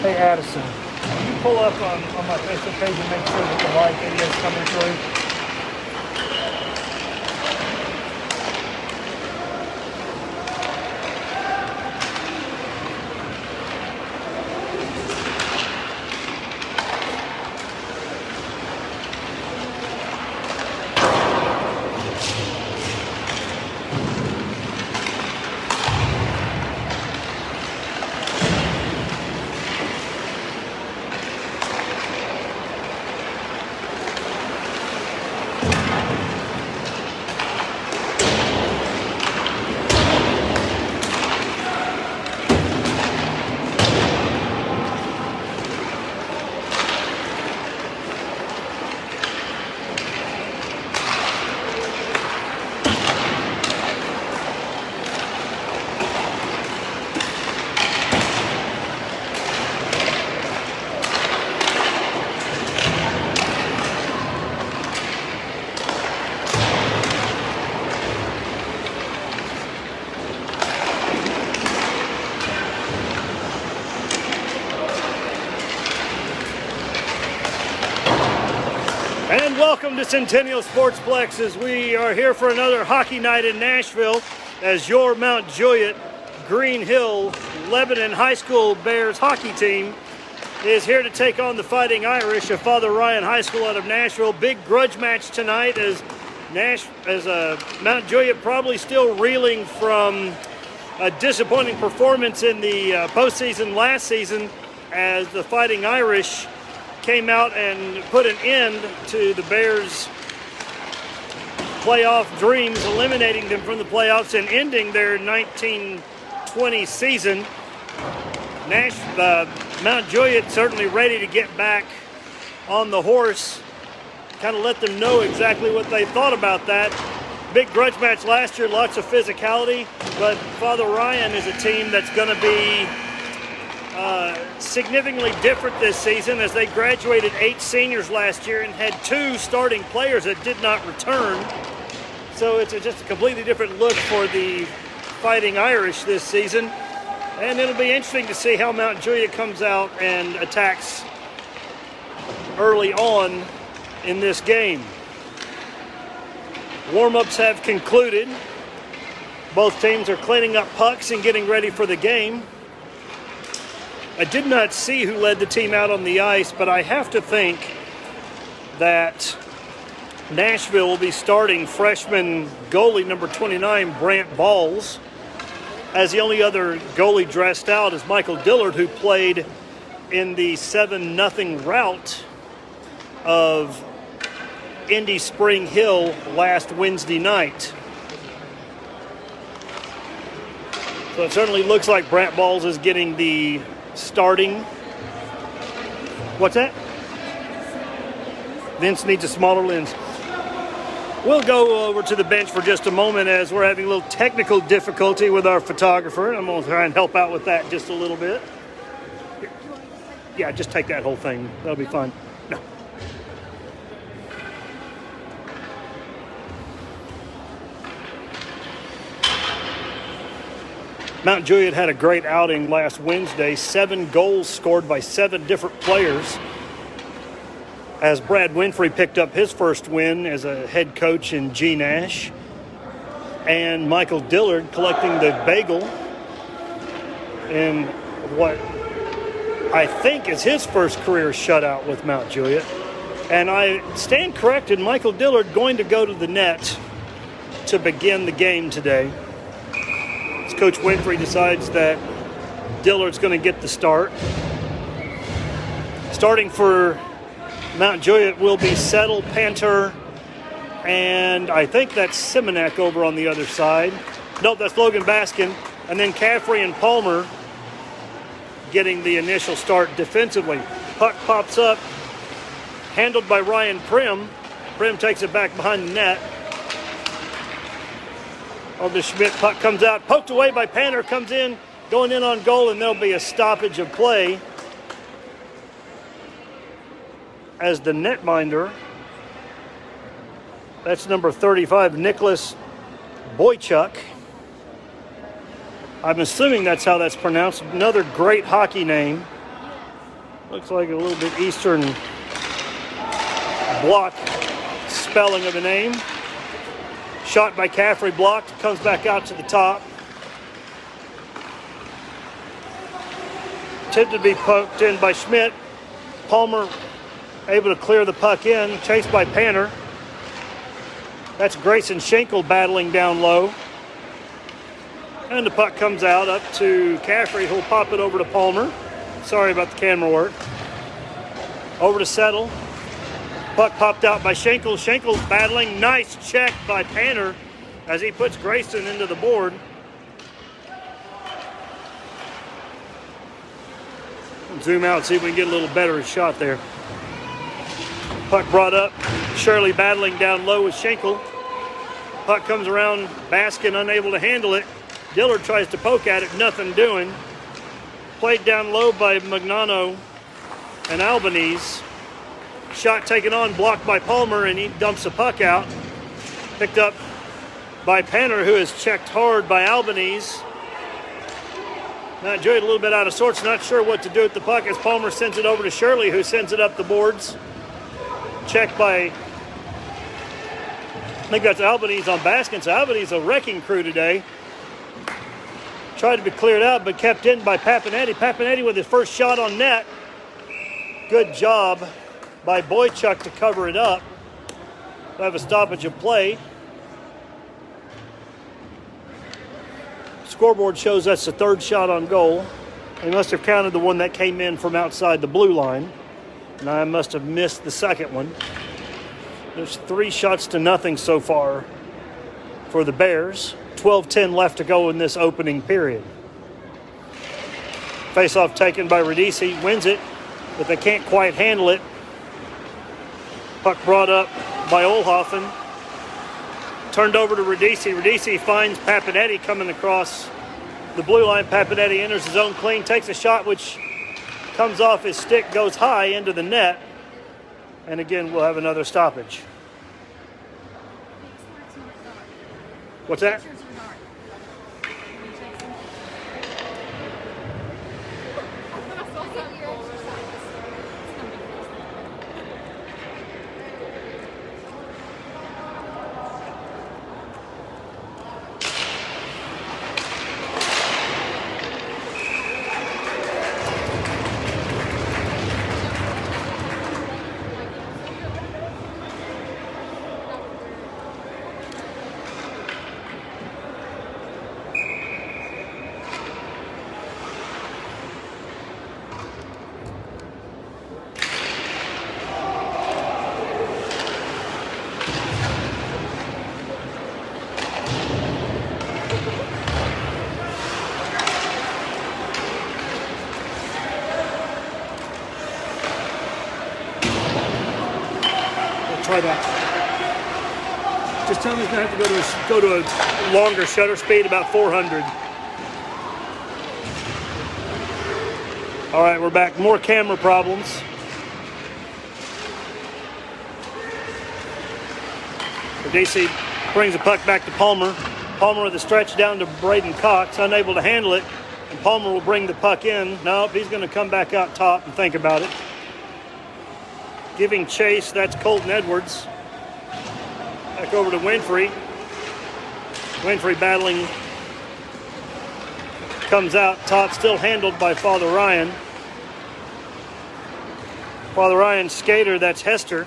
Hey Addison, can you pull up on my Facebook page and make sure that the live video is coming through? And welcome to Centennial Sportsplex as we are here for another hockey night in Nashville as your Mount Juliet Green Hill Lebanon High School Bears hockey team is here to take on the Fighting Irish of Father Ryan High School out of Nashville. Big grudge match tonight as Mount Juliet probably still reeling from a disappointing performance in the postseason last season as the Fighting Irish came out and put an end to the Bears' playoff dreams, eliminating them from the playoffs and ending their 1920 season. Mount Juliet certainly ready to get back on the horse, kind of let them know exactly what they thought about that. Big grudge match last year, lots of physicality, but Father Ryan is a team that's going to be significantly different this season as they graduated 8 seniors last year and had 2 starting players that did not return. So it's just a completely different look for the Fighting Irish this season. And it'll be interesting to see how Mount Juliet comes out and attacks early on in this game. Warm-ups have concluded. Both teams are cleaning up pucks and getting ready for the game. I did not see who led the team out on the ice, but I have to think that Nashville will be starting freshman goalie number 29, Brant Balls, as the only other goalie dressed out is Michael Dillard, who played in the 7-0 rout of Indy Spring Hill last Wednesday night. So it certainly looks like Brant Balls is getting the starting. What's that? Vince needs a smaller lens. We'll go over to the bench for just a moment as we're having a little technical difficulty with our photographer. I'm going to try and help out with that just a little bit. Yeah, just take that whole thing. That'll be fine. No. Mount Juliet had a great outing last Wednesday. 7 goals scored by 7 different players as Brad Winfrey picked up his first win as a head coach in G. Nash. And Michael Dillard collecting the bagel in what I think is his first career shutout with Mount Juliet. And I stand corrected, Michael Dillard going to go to the net to begin the game today. Coach Winfrey decides that Dillard's going to get the start. Starting for Mount Juliet will be Settle, Panter, and I think that's Simonek over on the other side. Nope, that's Logan Baskin. And then Caffrey and Palmer getting the initial start defensively. Puck pops up, handled by Ryan Prim. Prim takes it back behind the net. The Schmidt puck comes out, poked away by Panter, comes in, going in on goal, and there'll be a stoppage of play as the netminder, that's number 35, Nicholas Boychuk. I'm assuming that's how that's pronounced. Another great hockey name Looks like a little bit Eastern block spelling of a name. Shot by Caffrey, blocked, comes back out to the top. Attempted to be poked in by Schmidt. Palmer able to clear the puck in, chased by Panner. That's Grayson Schenkel battling down low. And the puck comes out up to Caffrey, who'll pop it over to Palmer. Sorry about the camera work. Over to Settle. Puck popped out by Schenkel. Schenkel's battling. Nice check by Panner as he puts Grayson into the board. Zoom out, see if we can get a little better shot there. Puck brought up. Shirley battling down low with Schenkel. Puck comes around. Baskin unable to handle it. Dillard tries to poke at it. Nothing doing. Played down low by Magnano and Albanese. Shot taken on, blocked by Palmer, and he dumps the puck out. Picked up by Panner, who is checked hard by Albanese. Now Joey a little bit out of sorts, not sure what to do with the puck as Palmer sends it over to Shirley, who sends it up the boards. Checked by, I think that's Albanese on Baskin. So Albanese a wrecking crew today. Tried to be cleared out, but kept in by Papanetti. Papanetti with his first shot on net. Good job by Boychuk to cover it up. We'll have a stoppage of play. Scoreboard shows that's the third shot on goal. They must have counted the one that came in from outside the blue line. And I must have missed the second one. There's 3-0 so far for the Bears. 12:10 left to go in this opening period. Face-off taken by Radici, wins it, but they can't quite handle it. Puck brought up by Olhoffen. Turned over to Radici. Radici finds Papanetti coming across the blue line. Papanetti enters his own clean, takes a shot which comes off his stick, goes high into the net. And again, we'll have another stoppage. What's that? Try that. Just tell me it's going to have to go to a longer shutter speed, about 400. All right, we're back. More camera problems. DC brings the puck back to Palmer. Palmer with a stretch down to Braden Cox, unable to handle it. And Palmer will bring the puck in. Nope, he's going to come back out top and think about it. Giving chase, that's Colton Edwards. Back over to Winfrey. Winfrey battling. Comes out top, still handled by Father Ryan. Father Ryan's skater, that's Hester.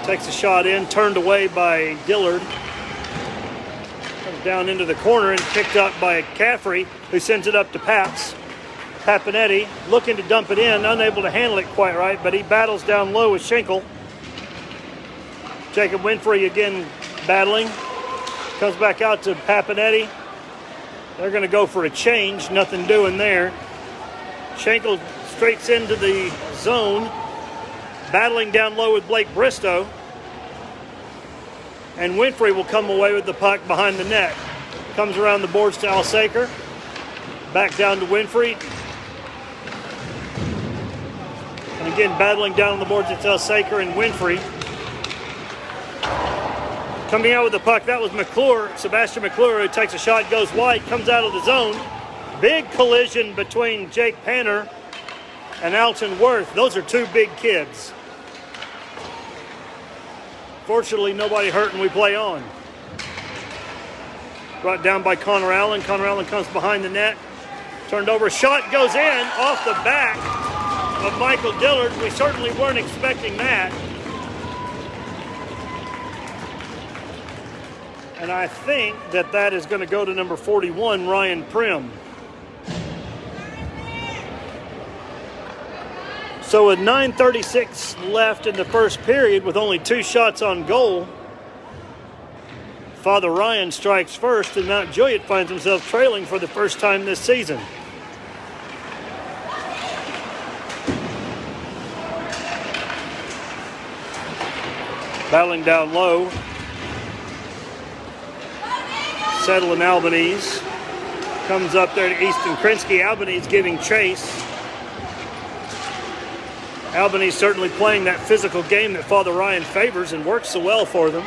Takes a shot in, turned away by Dillard. Comes down into the corner and picked up by Caffrey, who sends it up to Paps. Papanetti looking to dump it in, unable to handle it quite right, but he battles down low with Schenkel. Jacob Winfrey again battling. Comes back out to Papanetti. They're going to go for a change, nothing doing there. Schenkel straights into the zone, battling down low with Blake Bristow. And Winfrey will come away with the puck behind the net. Comes around the boards to Alsaker. Back down to Winfrey. And again, battling down on the boards, it's Alsaker and Winfrey. Coming out with the puck, that was McClure, Sebastian McClure, who takes a shot, goes wide, comes out of the zone. Big collision between Jake Panner and Alton Worth. Those are two big kids. Fortunately, nobody hurt and we play on. Brought down by Connor Allen. Connor Allen comes behind the net. Turned over. Shot goes in off the back of Michael Dillard. We certainly weren't expecting that. And I think that is going to go to number 41, Ryan Prim. So with 9:36 left in the first period with only 2 shots on goal, Father Ryan strikes first and Mount Juliet finds himself trailing for the first time this season. Battling down low. Settle and Albanese. Comes up there to Easton Krinsky. Albanese giving chase. Albanese certainly playing that physical game that Father Ryan favors and works so well for them.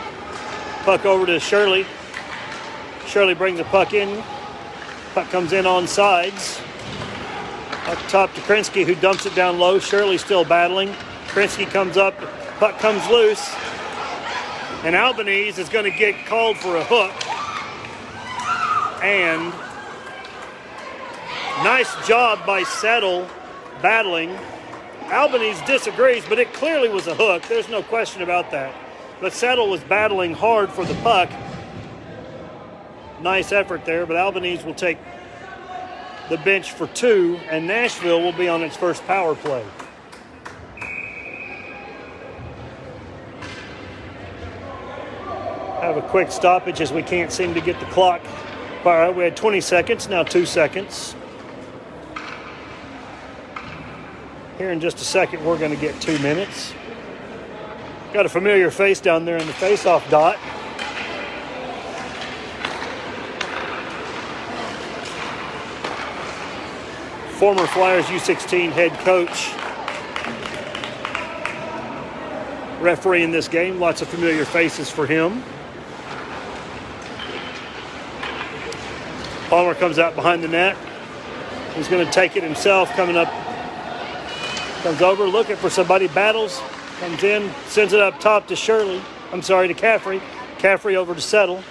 Puck over to Shirley. Shirley brings the puck in. Puck comes in on sides. Up top to Krinsky, who dumps it down low. Shirley still battling. Krinsky comes up. Puck comes loose. And Albanese is going to get called for a hook. And nice job by Settle battling. Albanese disagrees, but it clearly was a hook. There's no question about that. But Settle was battling hard for the puck. Nice effort there, but Albanese will take the bench for 2, and Nashville will be on its first power play. Have a quick stoppage as we can't seem to get the clock. All right, we had 20 seconds, now 2 seconds. Here in just a second, we're going to get 2 minutes. Got a familiar face down there in the face-off dot. Former Flyers U16 head coach. Referee in this game, lots of familiar faces for him. Palmer comes out behind the net. He's going to take it himself, coming up. Comes over, looking for somebody, battles, comes in, sends it up top to Caffrey. Caffrey over to Settle.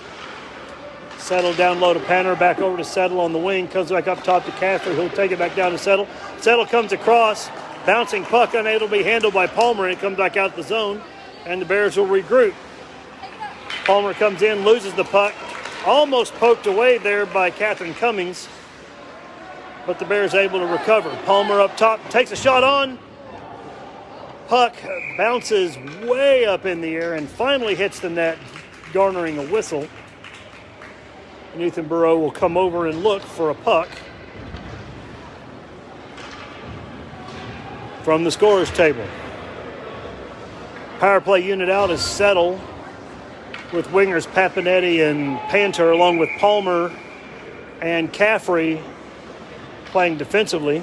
Settle down low to Panner, back over to Settle on the wing, comes back up top to Caffrey, who'll take it back down to Settle. Settle comes across, bouncing puck, unable to be handled by Palmer, and it comes back out the zone, and the Bears will regroup. Palmer comes in, loses the puck, almost poked away there by Catherine Cummings, but the Bears able to recover. Palmer up top, takes a shot on. Puck bounces way up in the air and finally hits the net, garnering a whistle. And Ethan Burrow will come over and look for a puck from the scorer's table. Power play unit out is Settle, with wingers Papinetti and Panter, along with Palmer and Caffrey playing defensively.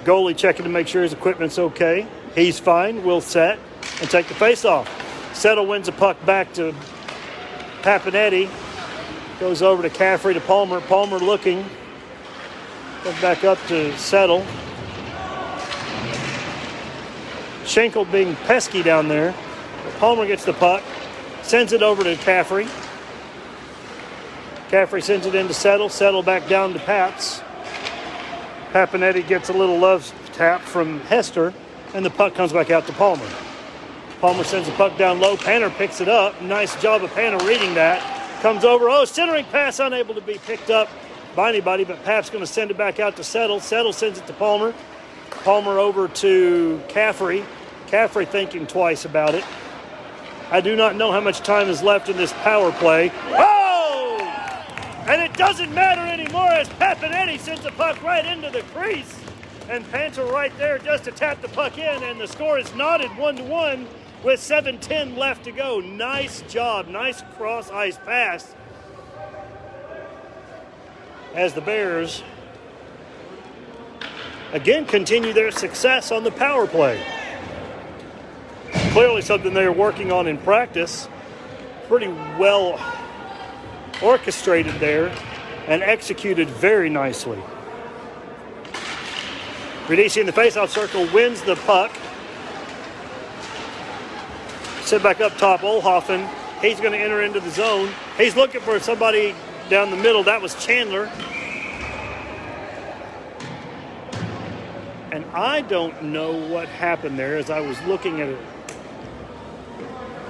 Goalie checking to make sure his equipment's okay. He's fine. We'll set and take the face-off. Settle wins the puck back to Papinetti. Goes over to Caffrey to Palmer. Palmer looking. Goes back up to Settle. Schenkel being pesky down there. Palmer gets the puck. Sends it over to Caffrey. Caffrey sends it into Settle. Settle back down to Paps. Papinetti gets a little love tap from Hester, and the puck comes back out to Palmer. Palmer sends the puck down low. Panner picks it up. Nice job of Panner reading that. Comes over. Centering pass unable to be picked up by anybody, but Pap's going to send it back out to Settle. Settle sends it to Palmer. Palmer over to Caffrey. Caffrey thinking twice about it. I do not know how much time is left in this power play. Oh! And it doesn't matter anymore as Papinetti sends the puck right into the crease. And Panter right there just to tap the puck in, and the score is knotted 1-1 with 7:10 left to go. Nice job. Nice cross-ice pass as the Bears again continue their success on the power play. Clearly something they're working on in practice. Pretty well orchestrated there and executed very nicely. Radice in the faceoff circle wins the puck. Sit back up top, Olhoffen. He's going to enter into the zone. He's looking for somebody down the middle. That was Chandler. And I don't know what happened there as I was looking at it.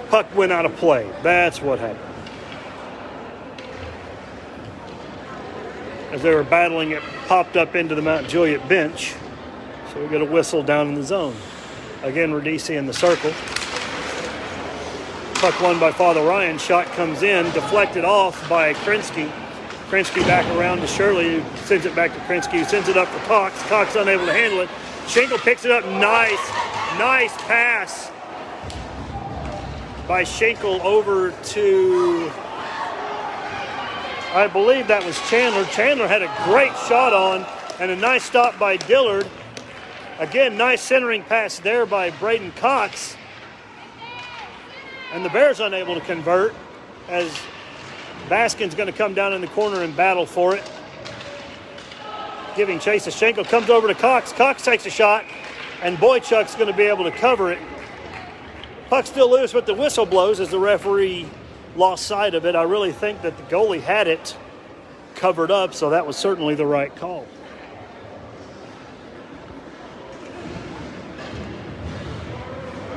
Puck went out of play. That's what happened. As they were battling, it popped up into the Mount Juliet bench. So we get a whistle down in the zone. Again, Radice in the circle. Puck won by Father Ryan. Shot comes in, deflected off by Krinsky. Krinsky back around to Shirley, who sends it back to Krinsky, who sends it up for Cox. Cox unable to handle it. Schenkel picks it up. Nice pass by Schenkel over to, I believe that was Chandler. Chandler had a great shot on and a nice stop by Dillard. Again, nice centering pass there by Braden Cox. And the Bears unable to convert as Baskin's going to come down in the corner and battle for it. Giving chase to Schenkel, comes over to Cox. Cox takes a shot, and Boychuk's going to be able to cover it. Puck still loose, but the whistle blows as the referee lost sight of it. I really think that the goalie had it covered up, so that was certainly the right call.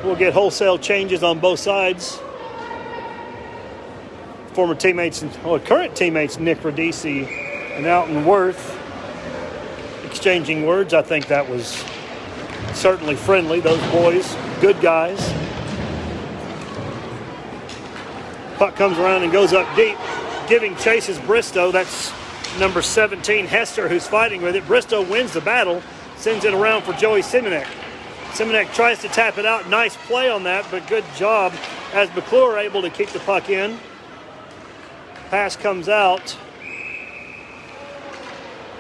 We'll get wholesale changes on both sides. Former teammates, current teammates Nick Radice and Alton Worth exchanging words. I think that was certainly friendly. Those boys, good guys. Puck comes around and goes up deep. Giving chase is Bristow. That's number 17, Hester, who's fighting with it. Bristow wins the battle, sends it around for Joey Simonek. Simonek tries to tap it out. Nice play on that, but good job as McClure able to keep the puck in. Pass comes out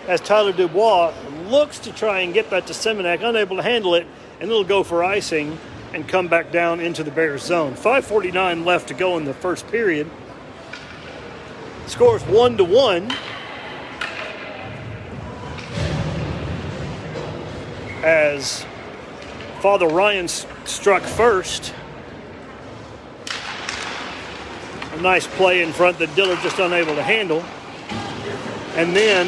as Tyler Dubois looks to try and get that to Simonek, unable to handle it, and it'll go for icing and come back down into the Bears zone. 5:49 left to go in the first period. Scores 1-1. As Father Ryan struck first. A nice play in front that Dillard just unable to handle. And then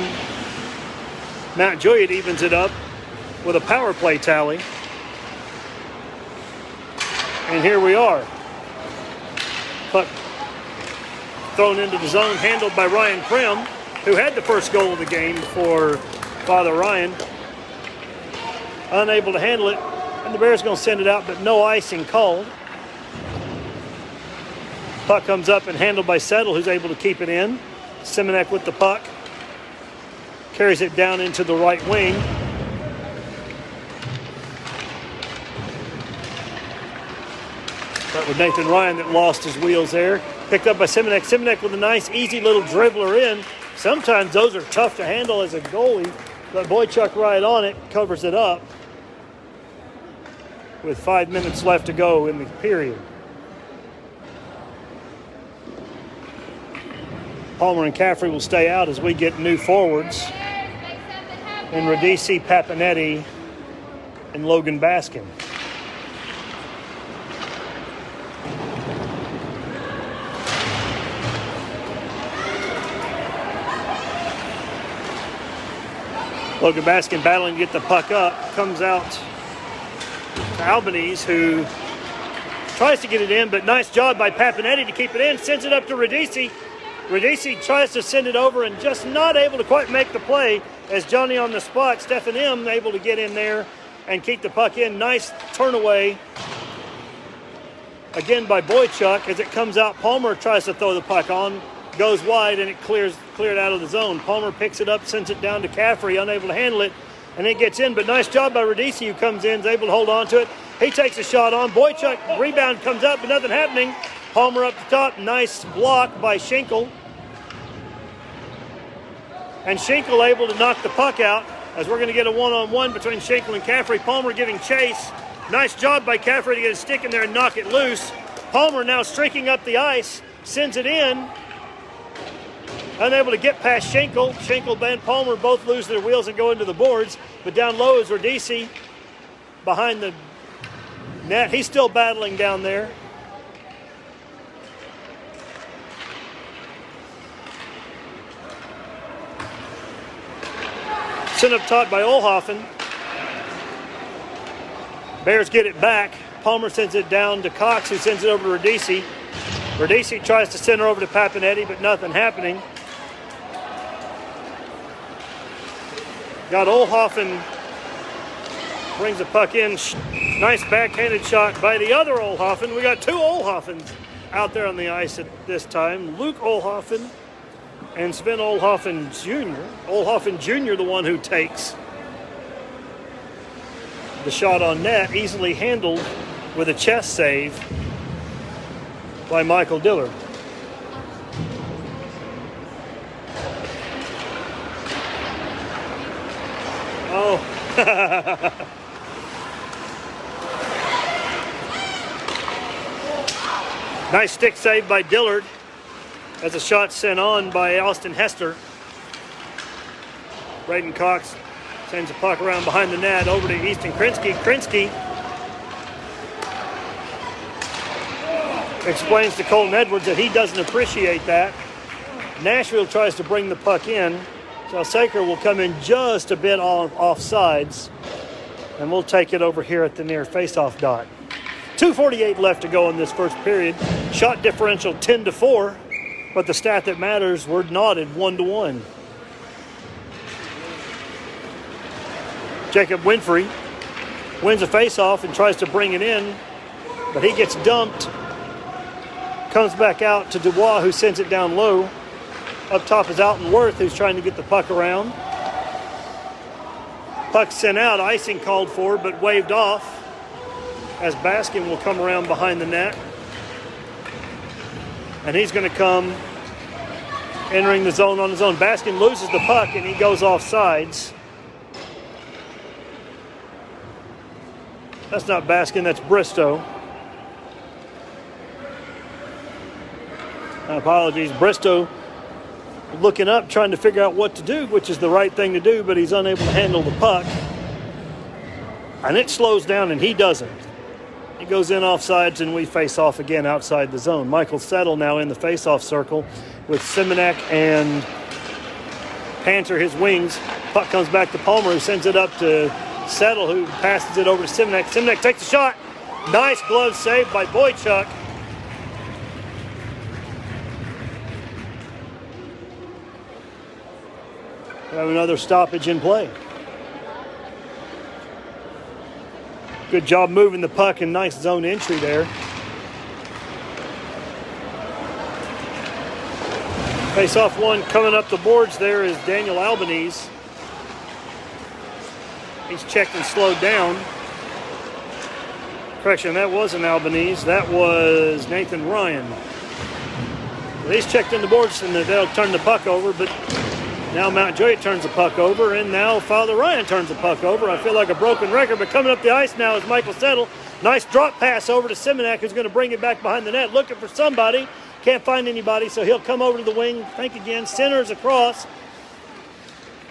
Mount Juliet evens it up with a power play tally. And here we are. Puck thrown into the zone, handled by Ryan Prim, who had the first goal of the game for Father Ryan. Unable to handle it. And the Bears going to send it out, but no icing called. Puck comes up and handled by Settle, who's able to keep it in. Simonek with the puck. Carries it down into the right wing. That was Nathan Ryan that lost his wheels there. Picked up by Simonek. Simonek with a nice, easy little dribbler in. Sometimes those are tough to handle as a goalie, but Boychuk right on it, covers it up. With 5 minutes left to go in the period. Palmer and Caffrey will stay out as we get new forwards. And Radice, Papinetti, and Logan Baskin. Logan Baskin battling to get the puck up. Comes out to Albanese, who tries to get it in, but nice job by Papinetti to keep it in. Sends it up to Radice. Radice tries to send it over and just not able to quite make the play as Johnny on the spot. Stephen M. able to get in there and keep the puck in. Nice turn away again by Boychuk as it comes out. Palmer tries to throw the puck on, goes wide, and it cleared out of the zone. Palmer picks it up, sends it down to Caffrey, unable to handle it, and it gets in. But nice job by Radice, who comes in, is able to hold on to it. He takes a shot on. Boychuk, rebound comes up, but nothing happening. Palmer up the top. Nice block by Schenkel. And Schenkel able to knock the puck out as we're going to get a one-on-one between Schenkel and Caffrey. Palmer giving chase. Nice job by Caffrey to get a stick in there and knock it loose. Palmer now streaking up the ice, sends it in. Unable to get past Schenkel. Schenkel, Ben Palmer both lose their wheels and go into the boards. But down low is Radici behind the net. He's still battling down there. Sent up top by Olhoffen. Bears get it back. Palmer sends it down to Cox, who sends it over to Radici. Radici tries to send her over to Papinetti, but nothing happening. Got Olhoffen, brings the puck in. Nice backhanded shot by the other Olhoffen. We got two Olhoffens out there on the ice at this time. Luke Olhoffen and Sven Olhoffen Jr. Olhoffen Jr. the one who takes the shot on net, easily handled with a chest save by Michael Dillard. Oh. Nice stick save by Dillard as a shot sent on by Austin Hester. Braden Cox sends the puck around behind the net over to Easton Krinsky. Krinsky explains to Colton Edwards that he doesn't appreciate that. Nashville tries to bring the puck in. So Saker will come in just a bit off sides, and we'll take it over here at the near faceoff dot. 2:48 left to go in this first period. Shot differential 10-4, but the stat that matters, we're knotted 1-1. Jacob Winfrey wins a faceoff and tries to bring it in, but he gets dumped. Comes back out to Dubois, who sends it down low. Up top is Alton Worth, who's trying to get the puck around. Puck sent out, icing called for, but waved off as Baskin will come around behind the net. And he's going to come entering the zone on his own. Baskin loses the puck and he goes off sides. That's not Baskin, that's Bristow. Apologies, Bristow looking up, trying to figure out what to do, which is the right thing to do, but he's unable to handle the puck. And it slows down, and he doesn't. He goes in offsides, and we face off again outside the zone. Michael Settle now in the face-off circle with Simonek and Panther, his wings. Puck comes back to Palmer, who sends it up to Settle, who passes it over to Simonek. Simonek takes a shot. Nice glove save by Boychuk. We have another stoppage in play. Good job moving the puck and nice zone entry there. Face-off one coming up the boards there is Daniel Albanese. He's checked and slowed down. Correction, that wasn't Albanese. That was Nathan Ryan. Well, he's checked in the boards and they'll turn the puck over, but now Mount Juliet turns the puck over, and now Father Ryan turns the puck over. I feel like a broken record, but coming up the ice now is Michael Settle. Nice drop pass over to Simonek, who's going to bring it back behind the net, looking for somebody. Can't find anybody, so he'll come over to the wing. Think again, centers across.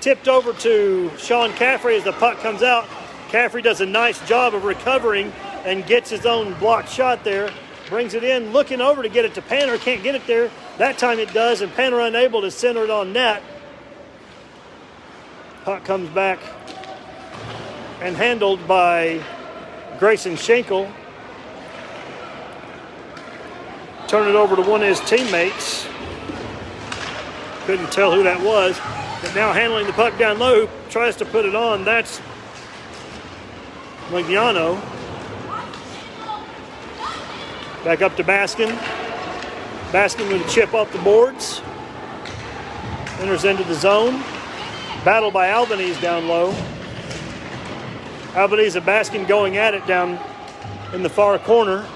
Tipped over to Sean Caffrey as the puck comes out. Caffrey does a nice job of recovering and gets his own blocked shot there. Brings it in, looking over to get it to Panner. Can't get it there. That time it does, and Panner unable to center it on net. Puck comes back and handled by Grayson Schenkel. Turn it over to one of his teammates. Couldn't tell who that was. But now handling the puck down low, tries to put it on. That's Magliano. Back up to Baskin. Baskin with a chip off the boards. Enters into the zone. Battle by Albanese down low. Albanese and Baskin going at it down in the far corner.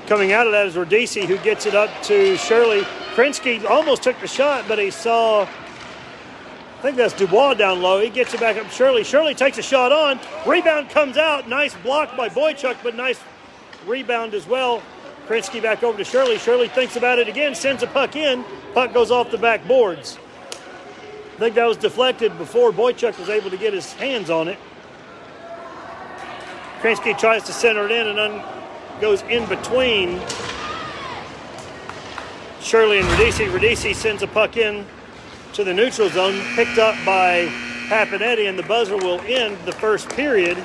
Coming out of that is Radici, who gets it up to Shirley. Krinsky almost took the shot, but he saw, I think that's Dubois down low. He gets it back up to Shirley. Shirley takes a shot on. Rebound comes out. Nice block by Boychuk, but nice rebound as well Krinsky back over to Shirley. Shirley thinks about it again, sends a puck in. Puck goes off the back boards. I think that was deflected before Boychuk was able to get his hands on it. Krinsky tries to center it in and then goes in between Shirley and Radice. Radice sends a puck in to the neutral zone, picked up by Papinetti, and the buzzer will end the first period.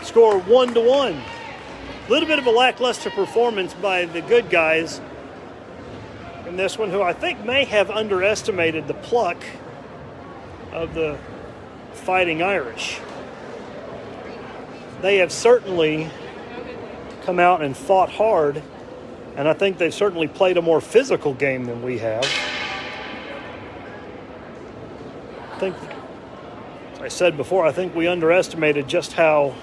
Score 1-1. A little bit of a lackluster performance by the good guys in this one, who I think may have underestimated the pluck of the Fighting Irish. They have certainly come out and fought hard, and I think they've certainly played a more physical game than we have. I think, as I said before, I think we underestimated just how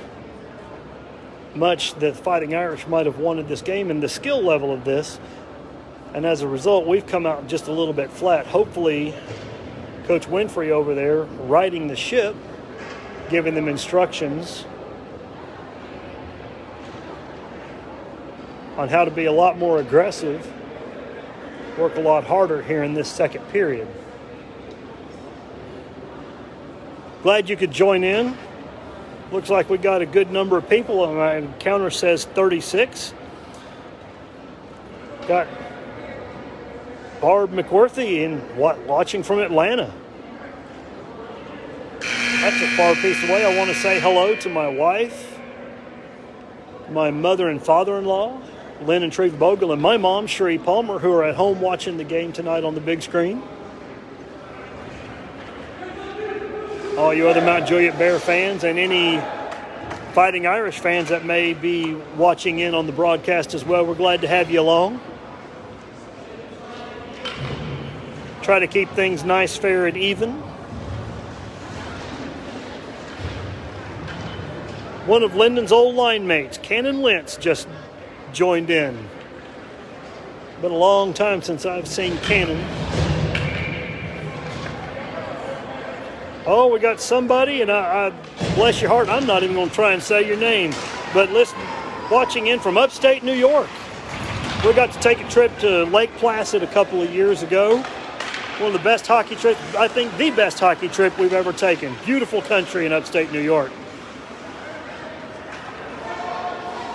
much the Fighting Irish might have wanted this game and the skill level of this. And as a result, we've come out just a little bit flat. Hopefully, Coach Winfrey over there riding the ship, giving them instructions on how to be a lot more aggressive, work a lot harder here in this second period. Glad you could join in. Looks like we got a good number of people. My counter says 36. Got Barb McWorthy watching from Atlanta. That's a far piece away. I want to say hello to my wife, my mother and father-in-law, Lynn and Treva Bogle, and my mom, Sheree Palmer, who are at home watching the game tonight on the big screen. All you other Mount Juliet Bear fans and any Fighting Irish fans that may be watching in on the broadcast as well, we're glad to have you along. Try to keep things nice, fair, and even. One of Lyndon's old line mates, Cannon Lentz, just joined in. Been a long time since I've seen Cannon. Oh, we got somebody, and I bless your heart, I'm not even going to try and say your name. But listen, watching in from upstate New York. We got to take a trip to Lake Placid a couple of years ago. One of the best hockey trips, I think the best hockey trip we've ever taken. Beautiful country in upstate New York.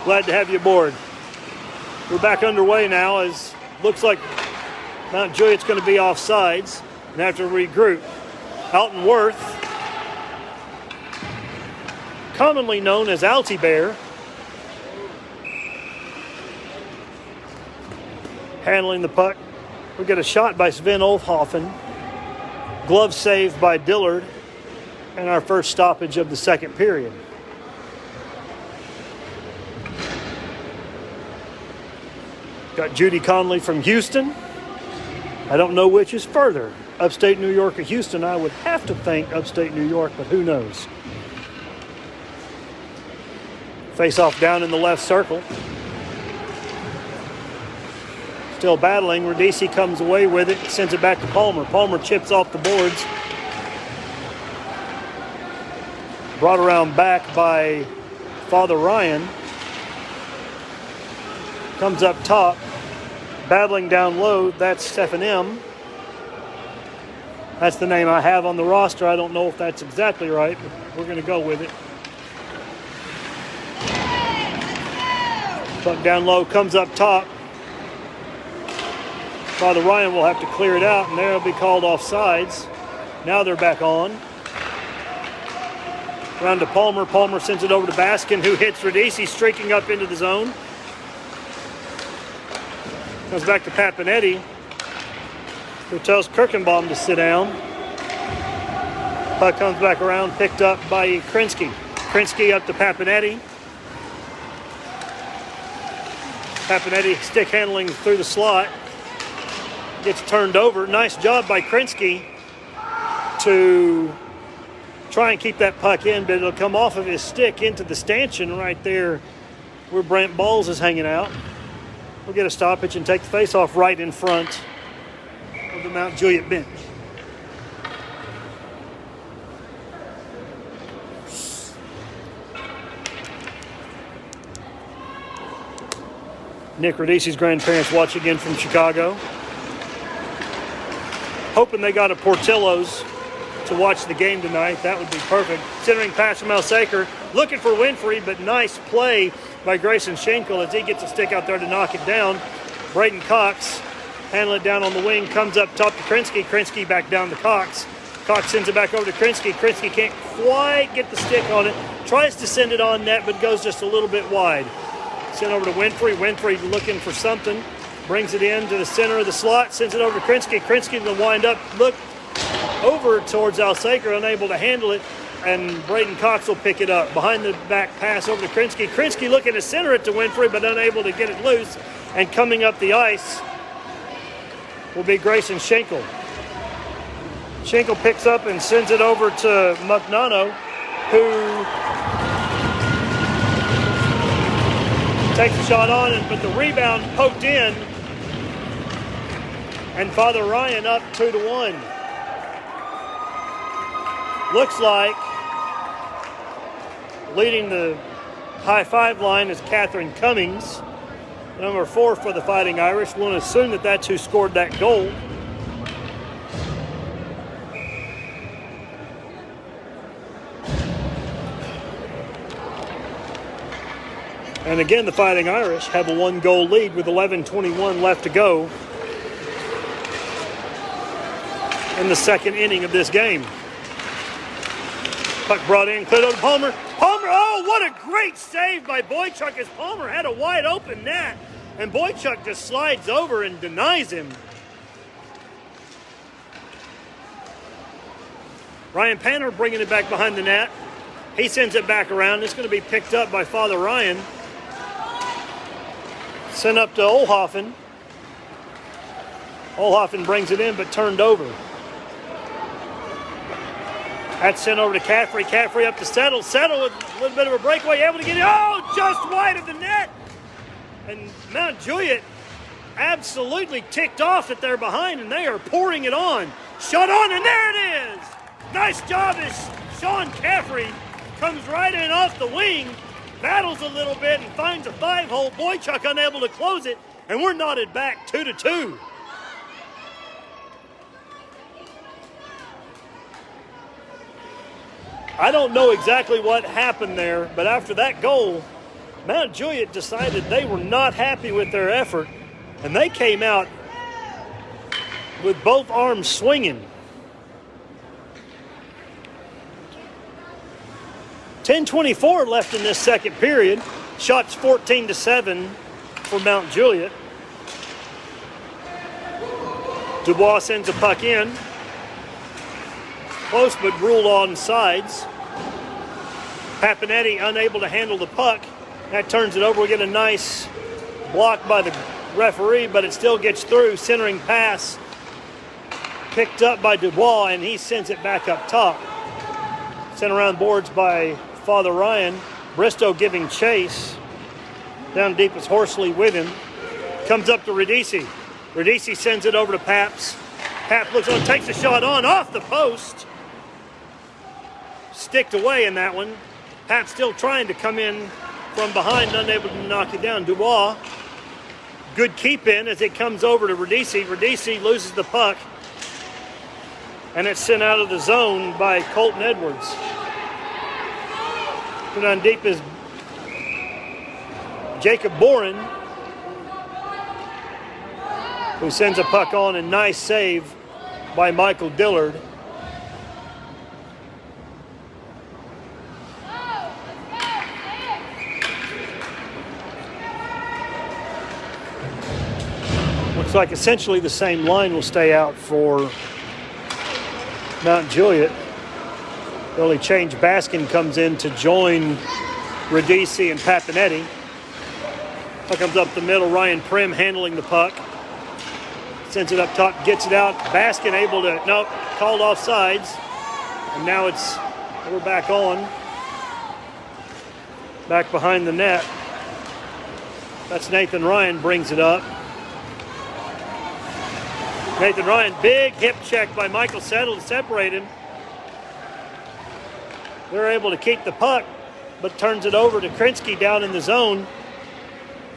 Glad to have you aboard. We're back underway now, as looks like Mount Juliet's going to be off sides and have to regroup. Alton Worth, commonly known as Alty Bear, handling the puck. We get a shot by Sven Olfhoffen, glove saved by Dillard, and our first stoppage of the second period. Got Judy Conley from Houston. I don't know which is further, upstate New York or Houston. I would have to think upstate New York, but who knows. Face-off down in the left circle. Still battling. Radice comes away with it, sends it back to Palmer. Palmer chips off the boards. Brought around back by Father Ryan. Comes up top. Battling down low, that's Stephen M. That's the name I have on the roster. I don't know if that's exactly right, but we're going to go with it. Puck down low, comes up top. Father Ryan will have to clear it out, and there will be called offsides. Now they're back on. Around to Palmer. Palmer sends it over to Baskin, who hits Radice, streaking up into the zone. Comes back to Papinetti, who tells Kirkenbaum to sit down. Puck comes back around, picked up by Krinsky. Krinsky up to Papinetti. Papinetti stick handling through the slot. Gets turned over. Nice job by Krinsky to try and keep that puck in, but it'll come off of his stick into the stanchion right there where Brent Bowles is hanging out. We'll get a stoppage and take the face-off right in front of the Mount Juliet bench. Nick Radice's grandparents watch again from Chicago. Hoping they got a Portillo's to watch the game tonight. That would be perfect. Centering pass from Alsaker. Looking for Winfrey, but nice play by Grayson Schenkel as he gets a stick out there to knock it down. Braden Cox handle it down on the wing. Comes up top to Krinsky. Krinsky back down to Cox. Cox sends it back over to Krinsky. Krinsky can't quite get the stick on it. Tries to send it on net, but goes just a little bit wide. Sent over to Winfrey. Winfrey looking for something. Brings it in to the center of the slot. Sends it over to Krinsky. Krinsky will wind up. Look over towards Alsaker. Unable to handle it. And Braden Cox will pick it up. Behind the back pass over to Krinsky. Krinsky looking to center it to Winfrey, but unable to get it loose. And coming up the ice will be Grayson Schenkel. Schenkel picks up and sends it over to Mugnano, who takes a shot on it, but the rebound poked in, and Father Ryan up 2-1. Looks like leading the high five line is Catherine Cummings, number 4 for the Fighting Irish. We'll assume that that's who scored that goal. And again, the Fighting Irish have a 1-goal lead with 11:21 left to go in the second inning of this game. Puck brought in, cleared over to Palmer. Palmer, oh, what a great save by Boychuk as Palmer had a wide open net. And Boychuk just slides over and denies him. Ryan Panner bringing it back behind the net. He sends it back around. It's going to be picked up by Father Ryan. Sent up to Olhoffen. Olhoffen brings it in, but turned over. That's sent over to Caffrey. Caffrey up to Settle. Settle with a little bit of a breakaway, able to get it. Oh, just wide of the net. And Mount Juliet absolutely ticked off that they're behind, and they are pouring it on. Shot on, and there it is. Nice job as Sean Caffrey comes right in off the wing, battles a little bit, and finds a 5-hole. Boychuk unable to close it, and we're knotted back 2-2. I don't know exactly what happened there, but after that goal, Mount Juliet decided they were not happy with their effort, and they came out with both arms swinging. 10:24 left in this second period. Shots 14-7 for Mount Juliet. Dubois sends a puck in. Close but ruled on sides. Papinetti unable to handle the puck. That turns it over. We get a nice block by the referee, but it still gets through. Centering pass picked up by Dubois, and he sends it back up top. Sent around boards by Father Ryan. Bristow giving chase. Down deep is Horsley with him. Comes up to Radice. Radice sends it over to Paps. Paps looks on, takes a shot on, off the post. Sticked away in that one. Paps still trying to come in from behind, unable to knock it down. Dubois, good keep in as it comes over to Radice. Radice loses the puck, and it's sent out of the zone by Colton Edwards. Put on deep is Jacob Boren, who sends a puck on, and nice save by Michael Dillard. Looks like essentially the same line will stay out for Mount Juliet. The only change, Baskin comes in to join Radice and Papinetti. Puck comes up the middle. Ryan Prim handling the puck. Sends it up top, gets it out. Baskin able to, nope, called off sides. And now we're back on. Back behind the net. That's Nathan Ryan brings it up. Nathan Ryan, big hip check by Michael Settle to separate him. They're able to keep the puck, but turns it over to Krinsky down in the zone.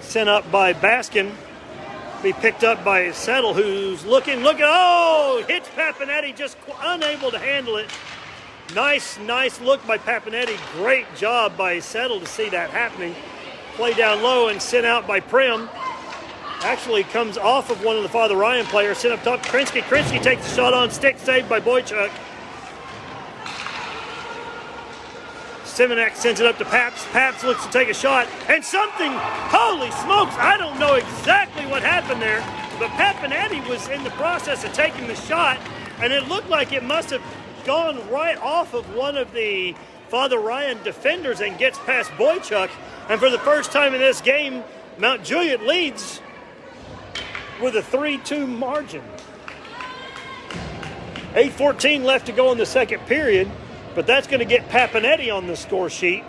Sent up by Baskin. Be picked up by Settle, who's looking. Oh, hits Papanetti, just unable to handle it. Nice look by Papanetti. Great job by Settle to see that happening. Play down low and sent out by Prim. Actually comes off of one of the Father Ryan players. Sent up top to Krinsky. Krinsky takes the shot on stick, saved by Boychuk. Simonek sends it up to Paps. Paps looks to take a shot, and something, holy smokes, I don't know exactly what happened there, but Papanetti was in the process of taking the shot, and it looked like it must have gone right off of one of the Father Ryan defenders and gets past Boychuk, and for the first time in this game, Mount Juliet leads with a 3-2 margin. 8:14 left to go in the second period. But that's going to get Papanetti on the score sheet.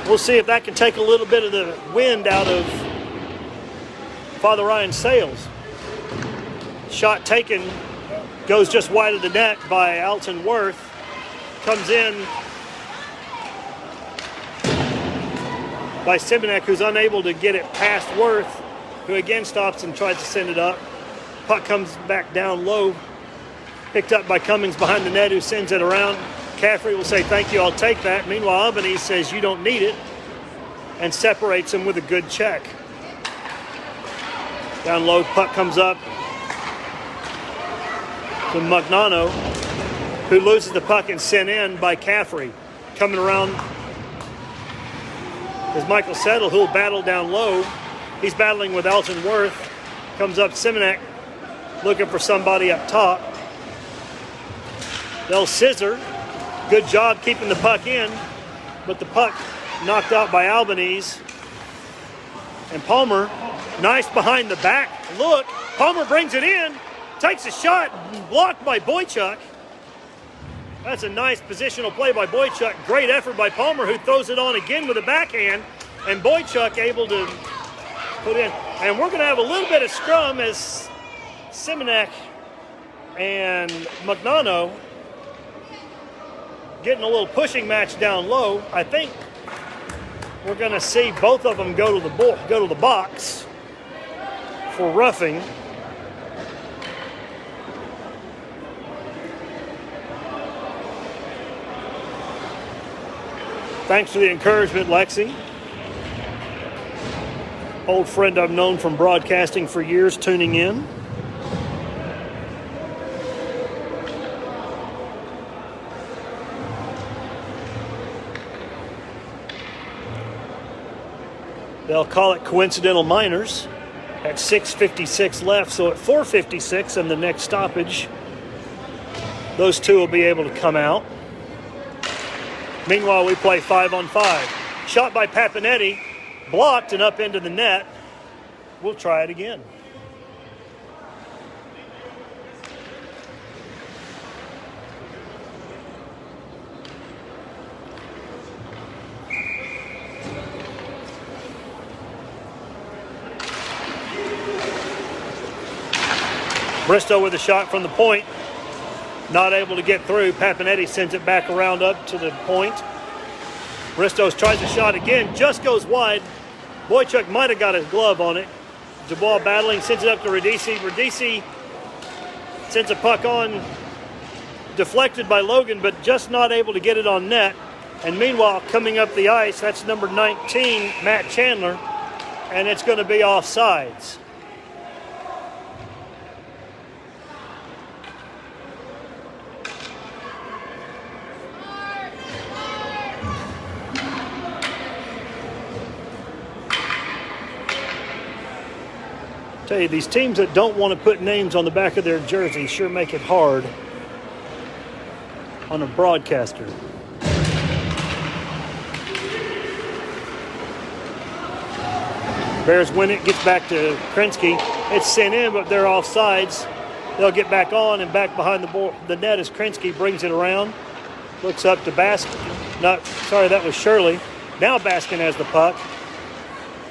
We'll see if that can take a little bit of the wind out of Father Ryan's sails. Shot taken, goes just wide of the net by Alton Worth. Comes in by Simonek, who's unable to get it past Worth, who again stops and tries to send it up. Puck comes back down low. Picked up by Cummings behind the net, who sends it around. Caffrey will say, thank you, I'll take that. Meanwhile, Albany says, you don't need it, and separates him with a good check. Down low, puck comes up to Magnano, who loses the puck and sent in by Caffrey. Coming around is Michael Settle, who will battle down low. He's battling with Alton Worth. Comes up Simonek, looking for somebody up top. They'll scissor. Good job keeping the puck in, but the puck knocked out by Albanese. And Palmer, nice behind the back look. Palmer brings it in, takes a shot, blocked by Boychuk. That's a nice positional play by Boychuk. Great effort by Palmer, who throws it on again with a backhand, and Boychuk able to put in. And we're going to have a little bit of scrum as Simonek and Magnano getting a little pushing match down low. I think we're going to see both of them go to the box for roughing. Thanks for the encouragement, Lexi. Old friend I've known from broadcasting for years, tuning in. They'll call it coincidental minors at 6:56 left. So at 4:56 and the next stoppage, those two will be able to come out. Meanwhile, we play 5-on-5. Shot by Papanetti, blocked and up into the net. We'll try it again. Bristow with a shot from the point. Not able to get through. Papanetti sends it back around up to the point. Bristow tries a shot again, just goes wide. Boychuk might have got his glove on it. Dubois battling, sends it up to Radici. Radici sends a puck on, deflected by Logan, but just not able to get it on net. And meanwhile, coming up the ice, that's number 19, Matt Chandler, and it's going to be offsides. Tell you, these teams that don't want to put names on the back of their jersey sure make it hard on a broadcaster. Bears win it, gets back to Krinsky. It's sent in, but they're offsides. They'll get back on, and back behind the net as Krinsky brings it around. Looks up to Baskin. That was Shirley. Now Baskin has the puck.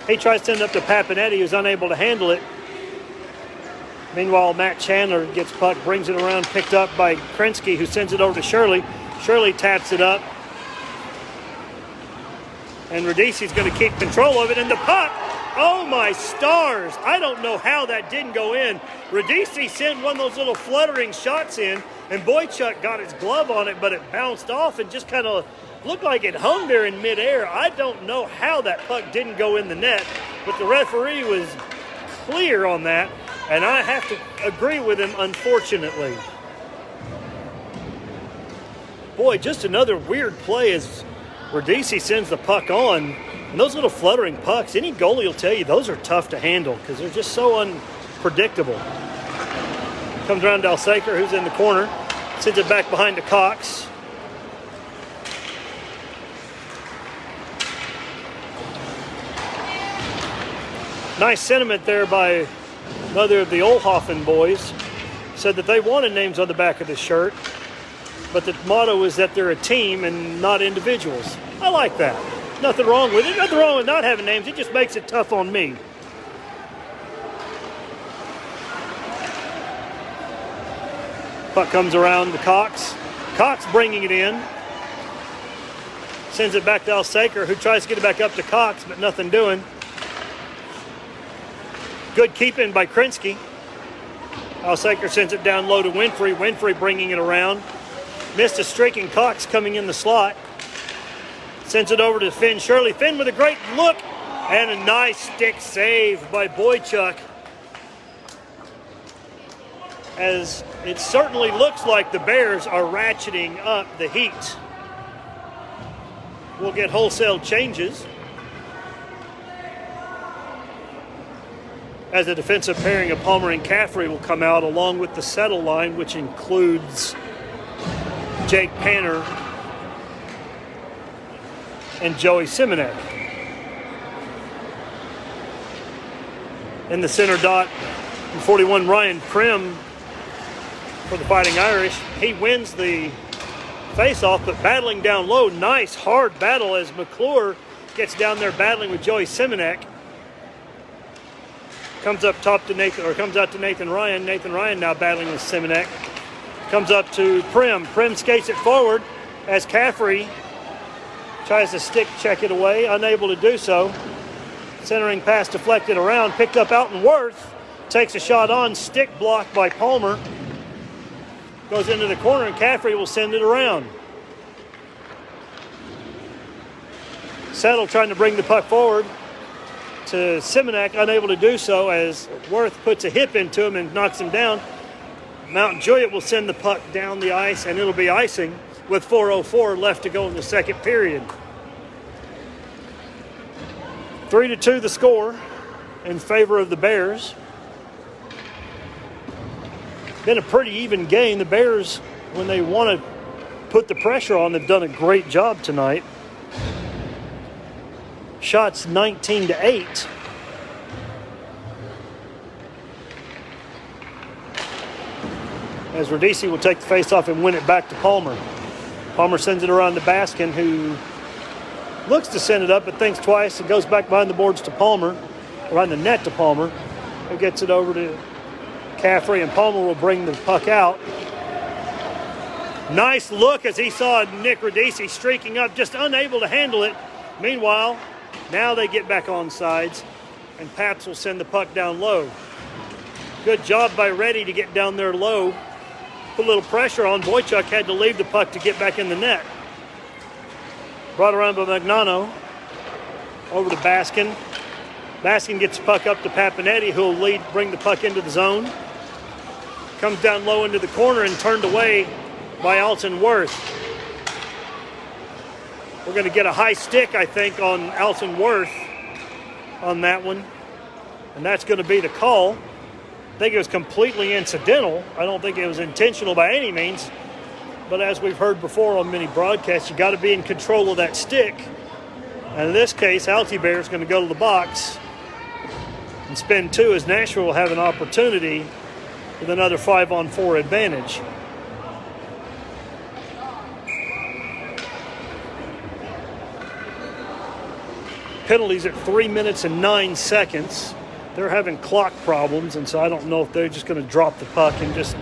He tries to send it up to Papanetti, who's unable to handle it. Meanwhile, Matt Chandler gets puck, brings it around, picked up by Krinsky, who sends it over to Shirley. Shirley taps it up. And Radici's going to keep control of it. And the puck, oh my stars. I don't know how that didn't go in. Radici sent one of those little fluttering shots in, and Boychuk got his glove on it, but it bounced off and just kind of looked like it hung there in midair. I don't know how that puck didn't go in the net, but the referee was clear on that, and I have to agree with him, unfortunately. Boy, just another weird play as Radici sends the puck on. And those little fluttering pucks, any goalie will tell you those are tough to handle because they're just so unpredictable. Comes around to Alsaker, who's in the corner. Sends it back behind to Cox. Nice sentiment there by another of the Olhoffen boys. Said that they wanted names on the back of the shirt, but the motto is that they're a team and not individuals. I like that. Nothing wrong with it. Nothing wrong with not having names. It just makes it tough on me. Puck comes around to Cox. Cox bringing it in. Sends it back to Alsaker, who tries to get it back up to Cox, but nothing doing. Good keeping by Krinsky. Alsaker sends it down low to Winfrey. Winfrey bringing it around. Missed a streaking Cox coming in the slot. Sends it over to Finn Shirley. Finn with a great look and a nice stick save by Boychuk. As it certainly looks like the Bears are ratcheting up the heat. We'll get wholesale changes as the defensive pairing of Palmer and Caffrey will come out along with the settle line, which includes Jake Panner and Joey Simonek. In the center dot, 41, Ryan Prim for the Fighting Irish. He wins the face-off, but battling down low. Nice, hard battle as McClure gets down there battling with Joey Simonek. Comes up top to Nathan, or comes out to Nathan Ryan. Nathan Ryan now battling with Simonek. Comes up to Prim. Prim skates it forward as Caffrey tries to stick check it away, unable to do so. Centering pass deflected around, picked up Alton Worth. Takes a shot on, stick blocked by Palmer. Goes into the corner and Caffrey will send it around. Settle trying to bring the puck forward to Simonek, unable to do so as Worth puts a hip into him and knocks him down. Mount Juliet will send the puck down the ice and it'll be icing with 4:04 left to go in the second period. 3-2 the score in favor of the Bears. Been a pretty even game. The Bears, when they want to put the pressure on, have done a great job tonight. Shots 19-8. As Radici will take the faceoff and win it back to Palmer. Palmer sends it around to Baskin, who looks to send it up but thinks twice and goes back behind the boards to Palmer, around the net to Palmer, who gets it over to Caffrey, and Palmer will bring the puck out. Nice look as he saw Nick Radici streaking up, just unable to handle it. Meanwhile, now they get back on sides, and Paps will send the puck down low. Good job by Reddy to get down there low. Put a little pressure on. Boychuk had to leave the puck to get back in the net. Brought around by Magnano. Over to Baskin. Baskin gets the puck up to Papinetti, who will bring the puck into the zone. Comes down low into the corner and turned away by Alton Worth. We're going to get a high stick, I think, on Alton Worth on that one. And that's going to be the call. I think it was completely incidental. I don't think it was intentional by any means. But as we've heard before on many broadcasts, you got to be in control of that stick. And in this case, Altibear is going to go to the box and spin two, as Nashville will have an opportunity with another 5-on-4 advantage. Penalties at 3 minutes and 9 seconds. They're having clock problems, and so I don't know if they're just going to drop the puck and just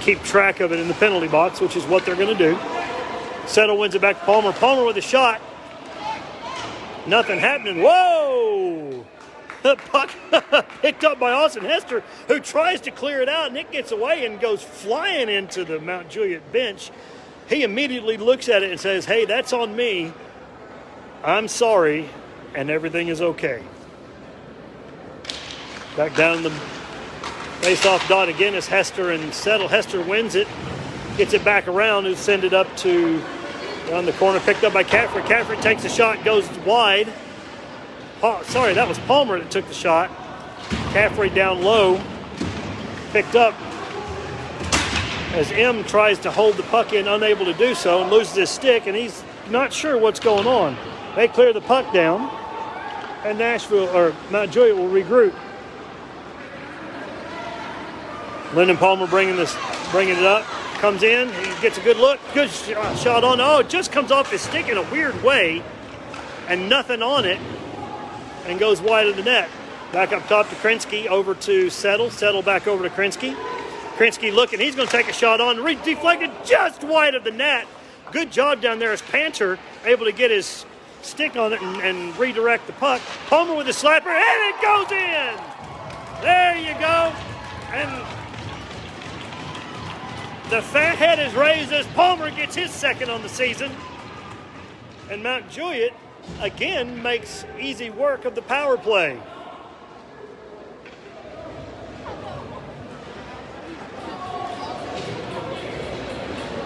keep track of it in the penalty box, which is what they're going to do. Settle wins it back to Palmer. Palmer with a shot. Nothing happening. Whoa! The puck picked up by Austin Hester, who tries to clear it out. Nick gets away and goes flying into the Mount Juliet bench. He immediately looks at it and says, hey, that's on me. I'm sorry, and everything is okay. Back down the face-off dot again is Hester and Settle. Hester wins it, gets it back around, and sends it up to on the corner, picked up by Caffrey. Caffrey takes a shot, goes wide. Sorry, that was Palmer that took the shot. Caffrey down low, picked up as M tries to hold the puck in, unable to do so, and loses his stick, and he's not sure what's going on. They clear the puck down, and Mount Juliet will regroup. Lyndon Palmer bringing it up, comes in, he gets a good look, good shot on. Oh, it just comes off his stick in a weird way, and nothing on it, and goes wide of the net. Back up top to Krinsky, over to Settle. Settle back over to Krinsky. Krinsky looking, he's going to take a shot on, deflected just wide of the net. Good job down there as Panter able to get his stick on it and redirect the puck. Palmer with the slapper, and it goes in! There you go. And the fat head is raised as Palmer gets his second on the season. And Mount Juliet, again, makes easy work of the power play.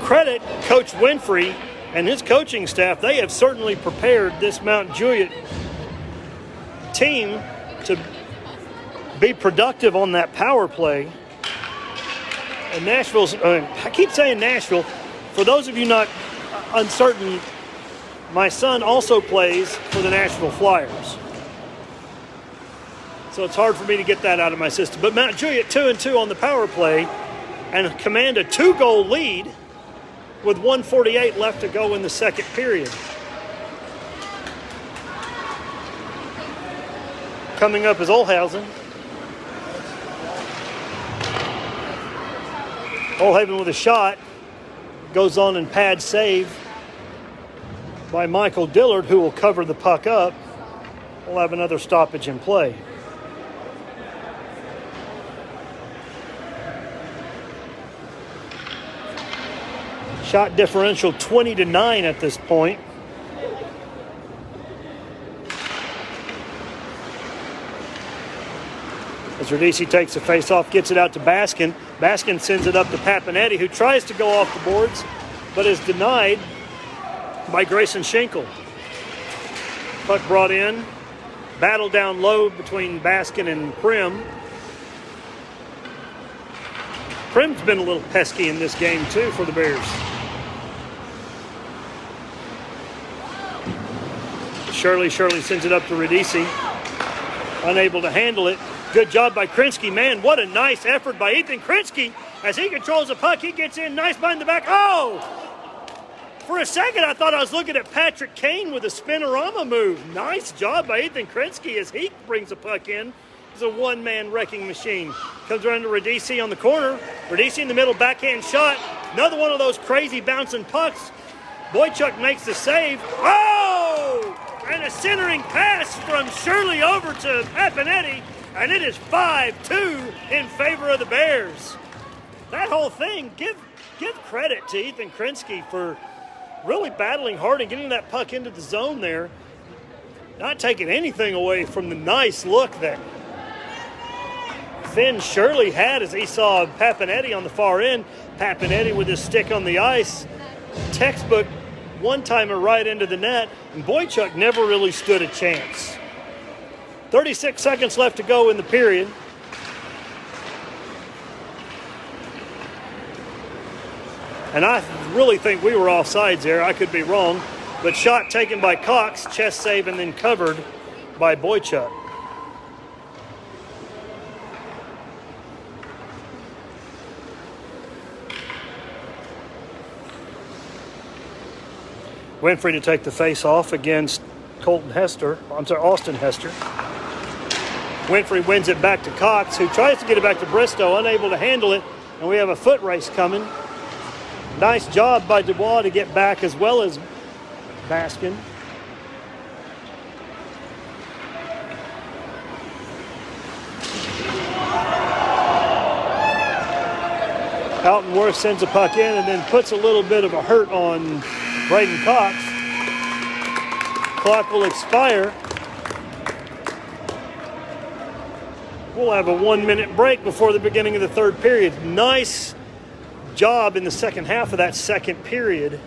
Credit Coach Winfrey and his coaching staff. They have certainly prepared this Mount Juliet team to be productive on that power play. And Nashville's, I keep saying Nashville. For those of you not uncertain, my son also plays for the Nashville Flyers. So it's hard for me to get that out of my system. But Mount Juliet 2-2 on the power play and command a 2-goal lead with 1:48 left to go in the second period. Coming up is Olhaven. Olhaven with a shot. Goes on and pad save by Michael Dillard, who will cover the puck up. We'll have another stoppage in play. Shot differential 20-9 at this point. As Radici takes the face-off, gets it out to Baskin. Baskin sends it up to Papanetti, who tries to go off the boards, but is denied by Grayson Schenkel. Puck brought in. Battle down low between Baskin and Prim. Prim's been a little pesky in this game, too, for the Bears. Shirley sends it up to Radici. Unable to handle it. Good job by Krinsky. Man, what a nice effort by Ethan Krinsky. As he controls the puck, he gets in nice behind the back. Oh! For a second, I thought I was looking at Patrick Kane with a spinorama move. Nice job by Ethan Krinsky as he brings the puck in. He's a one-man wrecking machine. Comes around to Radici on the corner. Radici in the middle, backhand shot. Another one of those crazy bouncing pucks. Boychuk makes the save. Oh! And a centering pass from Shirley over to Papanetti. And it is 5-2 in favor of the Bears. That whole thing, give credit to Ethan Krinsky for really battling hard and getting that puck into the zone there. Not taking anything away from the nice look that Finn Shirley had as he saw Papanetti on the far end. Papanetti with his stick on the ice. Textbook one-timer right into the net. And Boychuk never really stood a chance. 36 seconds left to go in the period. And I really think we were offsides there. I could be wrong. But shot taken by Cox, chest save, and then covered by Boychuk. Winfrey to take the face off against Austin Hester. Winfrey wins it back to Cox, who tries to get it back to Bristow, unable to handle it. And we have a foot race coming. Nice job by Dubois to get back as well as Baskin. Altonworth sends a puck in and then puts a little bit of a hurt on Braden Cox. Clock will expire. We'll have a 1-minute break before the beginning of the third period. Nice job in the second half of that second period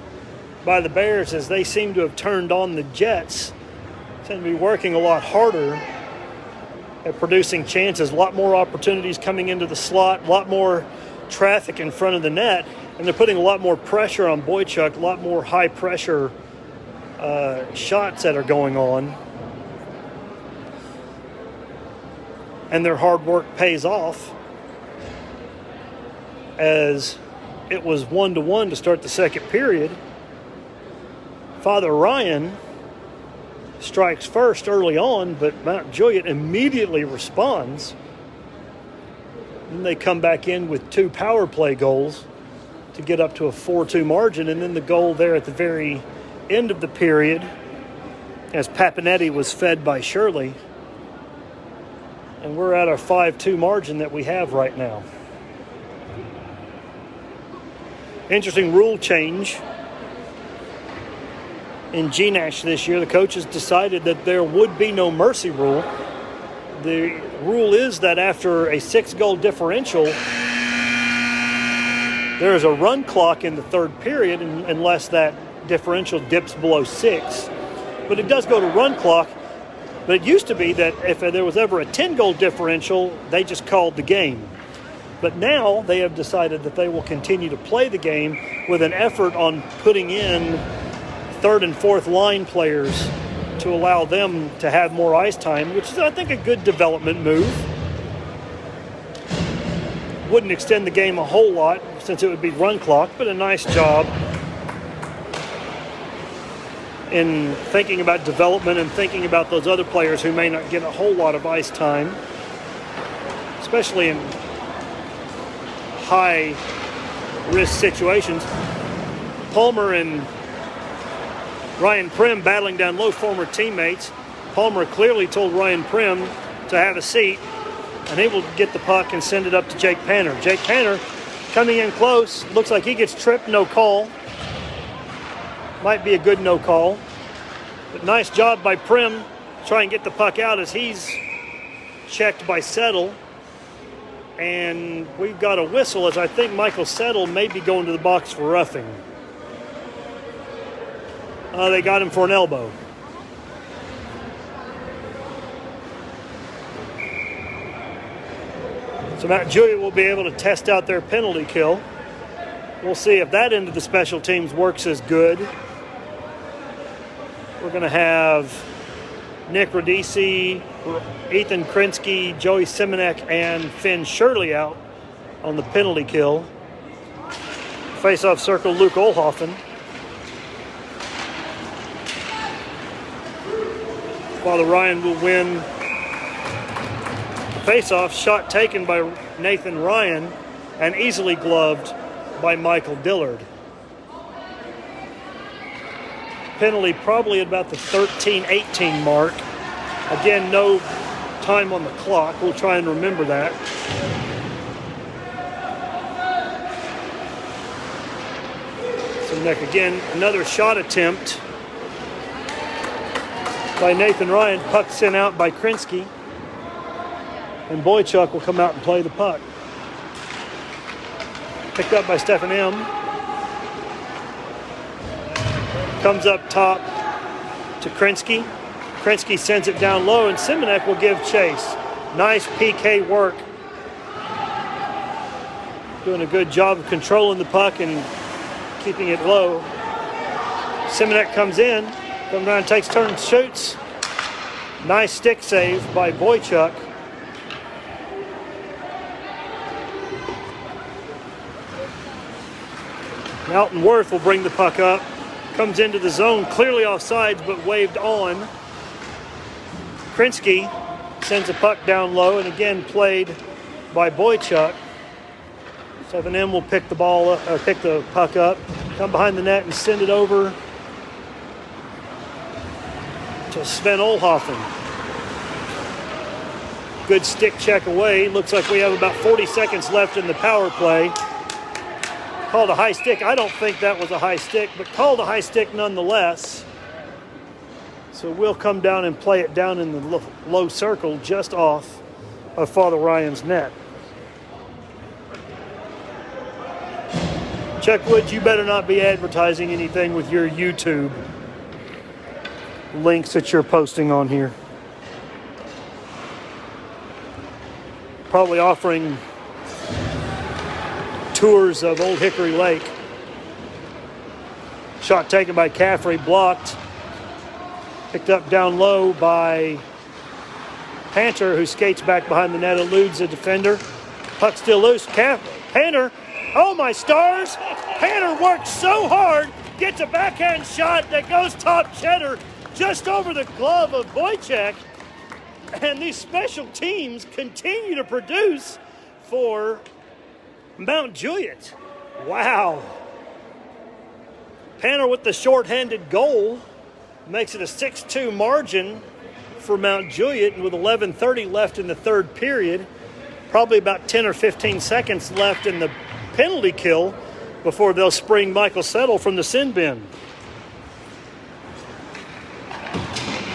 by the Bears as they seem to have turned on the Jets. Seem to be working a lot harder at producing chances. A lot more opportunities coming into the slot, a lot more traffic in front of the net, and they're putting a lot more pressure on Boychuk, a lot more high pressure shots that are going on. And their hard work pays off, as it was 1-1 to start the second period. Father Ryan strikes first early on, but Mount Juliet immediately responds. Then they come back in with 2 power play goals to get up to a 4-2 margin, and then the goal there at the very end of the period as Papinetti was fed by Shirley. And we're at our 5-2 margin that we have right now. Interesting rule change in GNASH this year. The coaches decided that there would be no mercy rule. The rule is that after a 6-goal differential, there is a run clock in the third period unless that differential dips below 6. But it does go to run clock. But it used to be that if there was ever a 10-goal differential, they just called the game. But now they have decided that they will continue to play the game with an effort on putting in third and fourth line players to allow them to have more ice time, which is, I think, a good development move. Wouldn't extend the game a whole lot since it would be run clock, but a nice job in thinking about development and thinking about those other players who may not get a whole lot of ice time, especially in high-risk situations. Palmer and Ryan Prim battling down low, former teammates. Palmer clearly told Ryan Prim to have a seat, and he will get the puck and send it up to Jake Panner. Jake Panner coming in close. Looks like he gets tripped, no call. Might be a good no call. But nice job by Prim to try and get the puck out as he's checked by Settle. And we've got a whistle as I think Michael Settle may be going to the box for roughing. They got him for an elbow. So Mount Juliet will be able to test out their penalty kill. We'll see if that end of the special teams works as good. We're going to have Nick Radici, Ethan Krinsky, Joey Simonek, and Finn Shirley out on the penalty kill. Face-off circle, Luke Olhoffen. Father Ryan will win the face-off. Shot taken by Nathan Ryan and easily gloved by Michael Dillard. Penalty probably at about the 13-18 mark. Again, no time on the clock. We'll try and remember that. So Nick, again, another shot attempt by Nathan Ryan. Puck sent out by Krinsky. And Boychuk will come out and play the puck. Picked up by Stephen M. Comes up top to Krinsky. Krinsky sends it down low, and Simonek will give chase. Nice PK work. Doing a good job of controlling the puck and keeping it low. Simonek comes in, comes down, takes turns, shoots. Nice stick save by Boychuk. Altonworth will bring the puck up. Comes into the zone, clearly offsides, but waved on. Krinsky sends a puck down low, and again played by Boychuk. 7M will pick the ball up, or pick the puck up, come behind the net and send it over to Sven Olhoffen. Good stick check away. Looks like we have about 40 seconds left in the power play. Called a high stick. I don't think that was a high stick, but called a high stick nonetheless. So we'll come down and play it down in the low circle just off of Father Ryan's net. Chuck Woods, you better not be advertising anything with your YouTube links that you're posting on here. Probably offering tours of Old Hickory Lake. Shot taken by Caffrey, blocked. Picked up down low by Panter, who skates back behind the net, eludes a defender. Puck still loose. Panter, oh my stars! Panter worked so hard, gets a backhand shot that goes top cheddar just over the glove of Wojciech. And these special teams continue to produce for Mount Juliet. Wow. Panter with the shorthanded goal makes it a 6-2 margin for Mount Juliet, and with 11:30 left in the third period, probably about 10 or 15 seconds left in the penalty kill before they'll spring Michael Settle from the sin bin.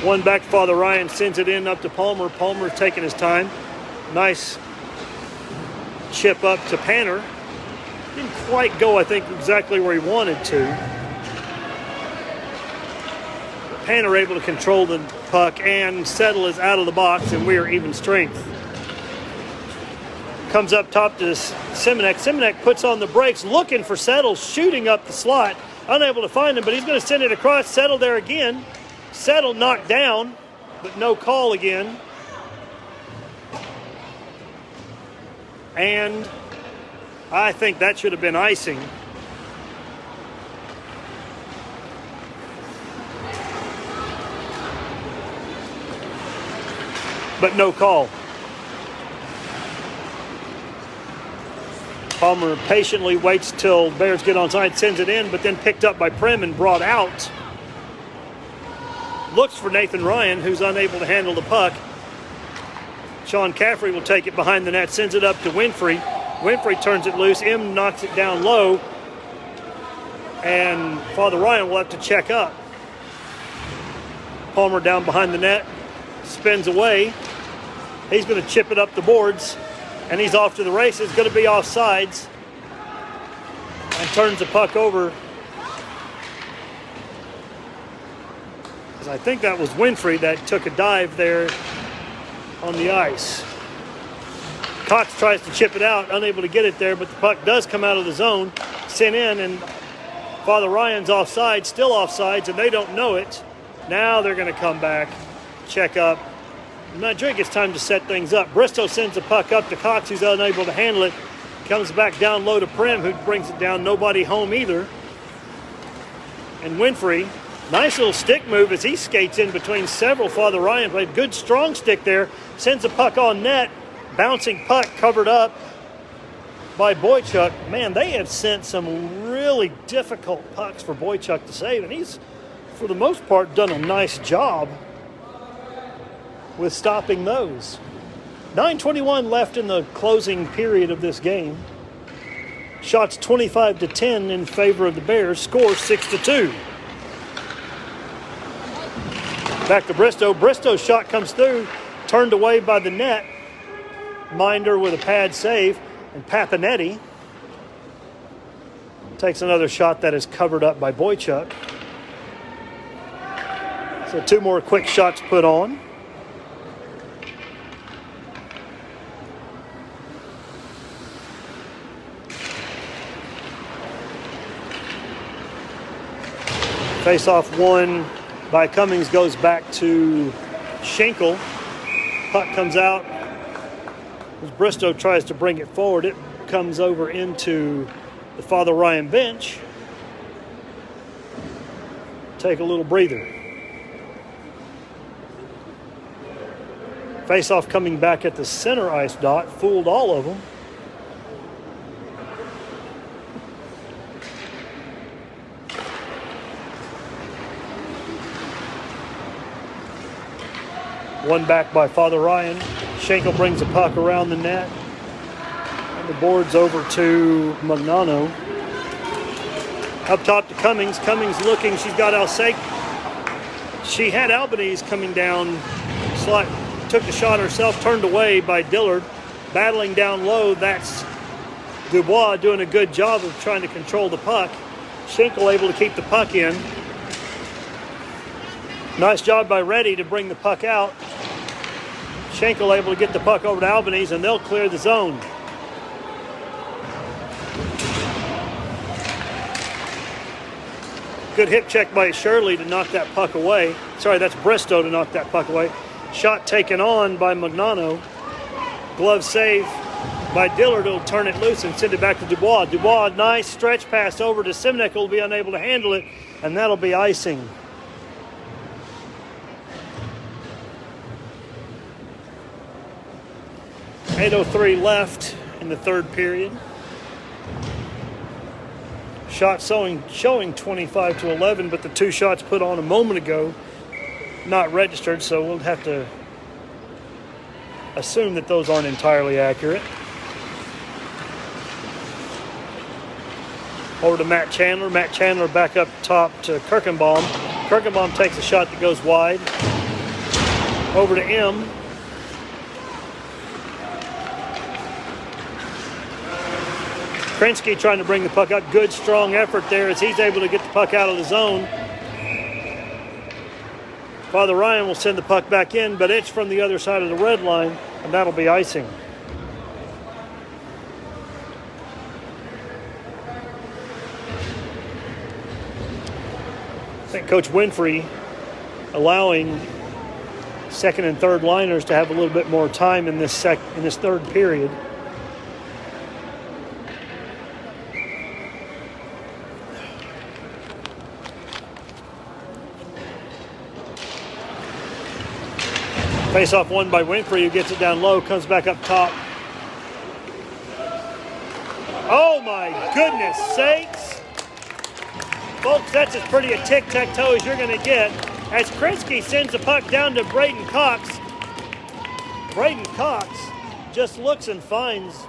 One back, Father Ryan sends it in up to Palmer. Palmer taking his time. Nice chip up to Panter. Didn't quite go, I think, exactly where he wanted to. Panter able to control the puck, and Settle is out of the box, and we are even strength. Comes up top to Simonek. Simonek puts on the brakes, looking for Settle, shooting up the slot. Unable to find him, but he's going to send it across. Settle there again. Settle knocked down, but no call again. And I think that should have been icing. But no call. Palmer patiently waits till Bears get onside, sends it in, but then picked up by Prim and brought out. Looks for Nathan Ryan, who's unable to handle the puck. Sean Caffrey will take it behind the net, sends it up to Winfrey. Winfrey turns it loose. M knocks it down low. And Father Ryan will have to check up. Palmer down behind the net, spins away. He's going to chip it up the boards, and he's off to the races. Going to be offsides, and turns the puck over. I think that was Winfrey that took a dive there on the ice. Cox tries to chip it out, unable to get it there, but the puck does come out of the zone, sent in, and Father Ryan's offside, still offsides, and they don't know it. Now they're going to come back, check up. Mount Juliet gets time to set things up. Bristow sends the puck up to Cox, who's unable to handle it. Comes back down low to Prim, who brings it down. Nobody home either. And Winfrey, nice little stick move as he skates in between several. Father Ryan played good strong stick there. Sends the puck on net. Bouncing puck covered up by Boychuk. Man, they have sent some really difficult pucks for Boychuk to save, and he's, for the most part, done a nice job with stopping those. 9:21 left in the closing period of this game. Shots 25-10 in favor of the Bears. Score 6-2. Back to Bristow. Bristow's shot comes through, turned away by the net. Minder with a pad save, and Papanetti takes another shot that is covered up by Boychuk. So two more quick shots put on. Face-off won by Cummings goes back to Schenkel. Puck comes out. As Bristow tries to bring it forward, it comes over into the Father Ryan bench. Take a little breather. Face-off coming back at the center ice dot. Fooled all of them. One back by Father Ryan. Schenkel brings the puck around the net. And the board's over to Magnano. Up top to Cummings. Cummings looking. She's got Alsake. She had Albanese coming down. Took the shot herself. Turned away by Dillard. Battling down low. That's Dubois doing a good job of trying to control the puck. Schenkel able to keep the puck in. Nice job by Reddy to bring the puck out. Schenkel able to get the puck over to Albanese, and they'll clear the zone. Good hip check by Shirley to knock that puck away. Sorry, that's Bristow to knock that puck away. Shot taken on by Magnano. Glove save by Dillard. Will turn it loose and send it back to Dubois. Dubois, nice stretch pass over to Simnek. Will be unable to handle it, and that'll be icing. .803 left in the third period. Shot showing 25-11, but the two shots put on a moment ago not registered, so we'll have to assume that those aren't entirely accurate. Over to Matt Chandler. Matt Chandler back up top to Kirkenbaum. Kirkenbaum takes a shot that goes wide. Over to M. Krinsky trying to bring the puck up. Good, strong effort there as he's able to get the puck out of the zone. Father Ryan will send the puck back in, but it's from the other side of the red line, and that'll be icing. I think Coach Winfrey allowing second and third liners to have a little bit more time in this third period. Face-off won by Winfrey, who gets it down low, comes back up top. Oh my goodness sakes! Folks, that's as pretty a tic-tac-toe as you're going to get. As Krinsky sends the puck down to Braden Cox. Braden Cox just looks and finds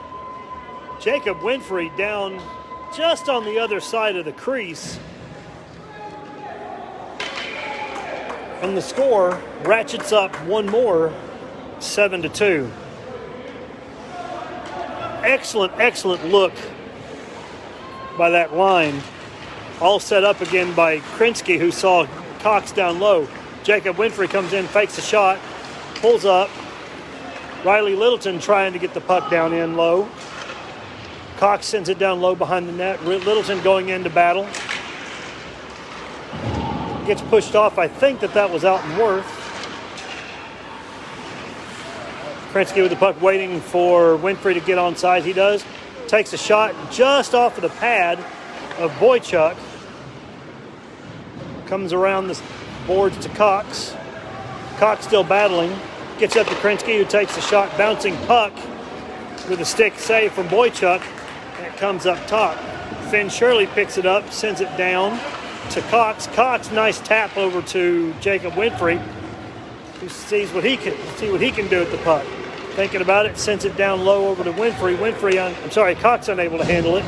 Jacob Winfrey down just on the other side of the crease. And the score ratchets up one more, 7-2. Excellent look by that line. All set up again by Krinsky, who saw Cox down low. Jacob Winfrey comes in, fakes a shot, pulls up. Riley Littleton trying to get the puck down in low. Cox sends it down low behind the net. Littleton going in to battle. Gets pushed off. I think that was Alton Worth. Krinsky with the puck waiting for Winfrey to get onside. He does. Takes a shot just off of the pad of Boychuk. Comes around the boards to Cox. Cox still battling. Gets up to Krinsky, who takes a shot. Bouncing puck with a stick save from Boychuk. And it comes up top. Finn Shirley picks it up, sends it down to Cox. Cox, nice tap over to Jacob Winfrey, who sees what he can do with the puck. Thinking about it, sends it down low over to Winfrey. Cox unable to handle it.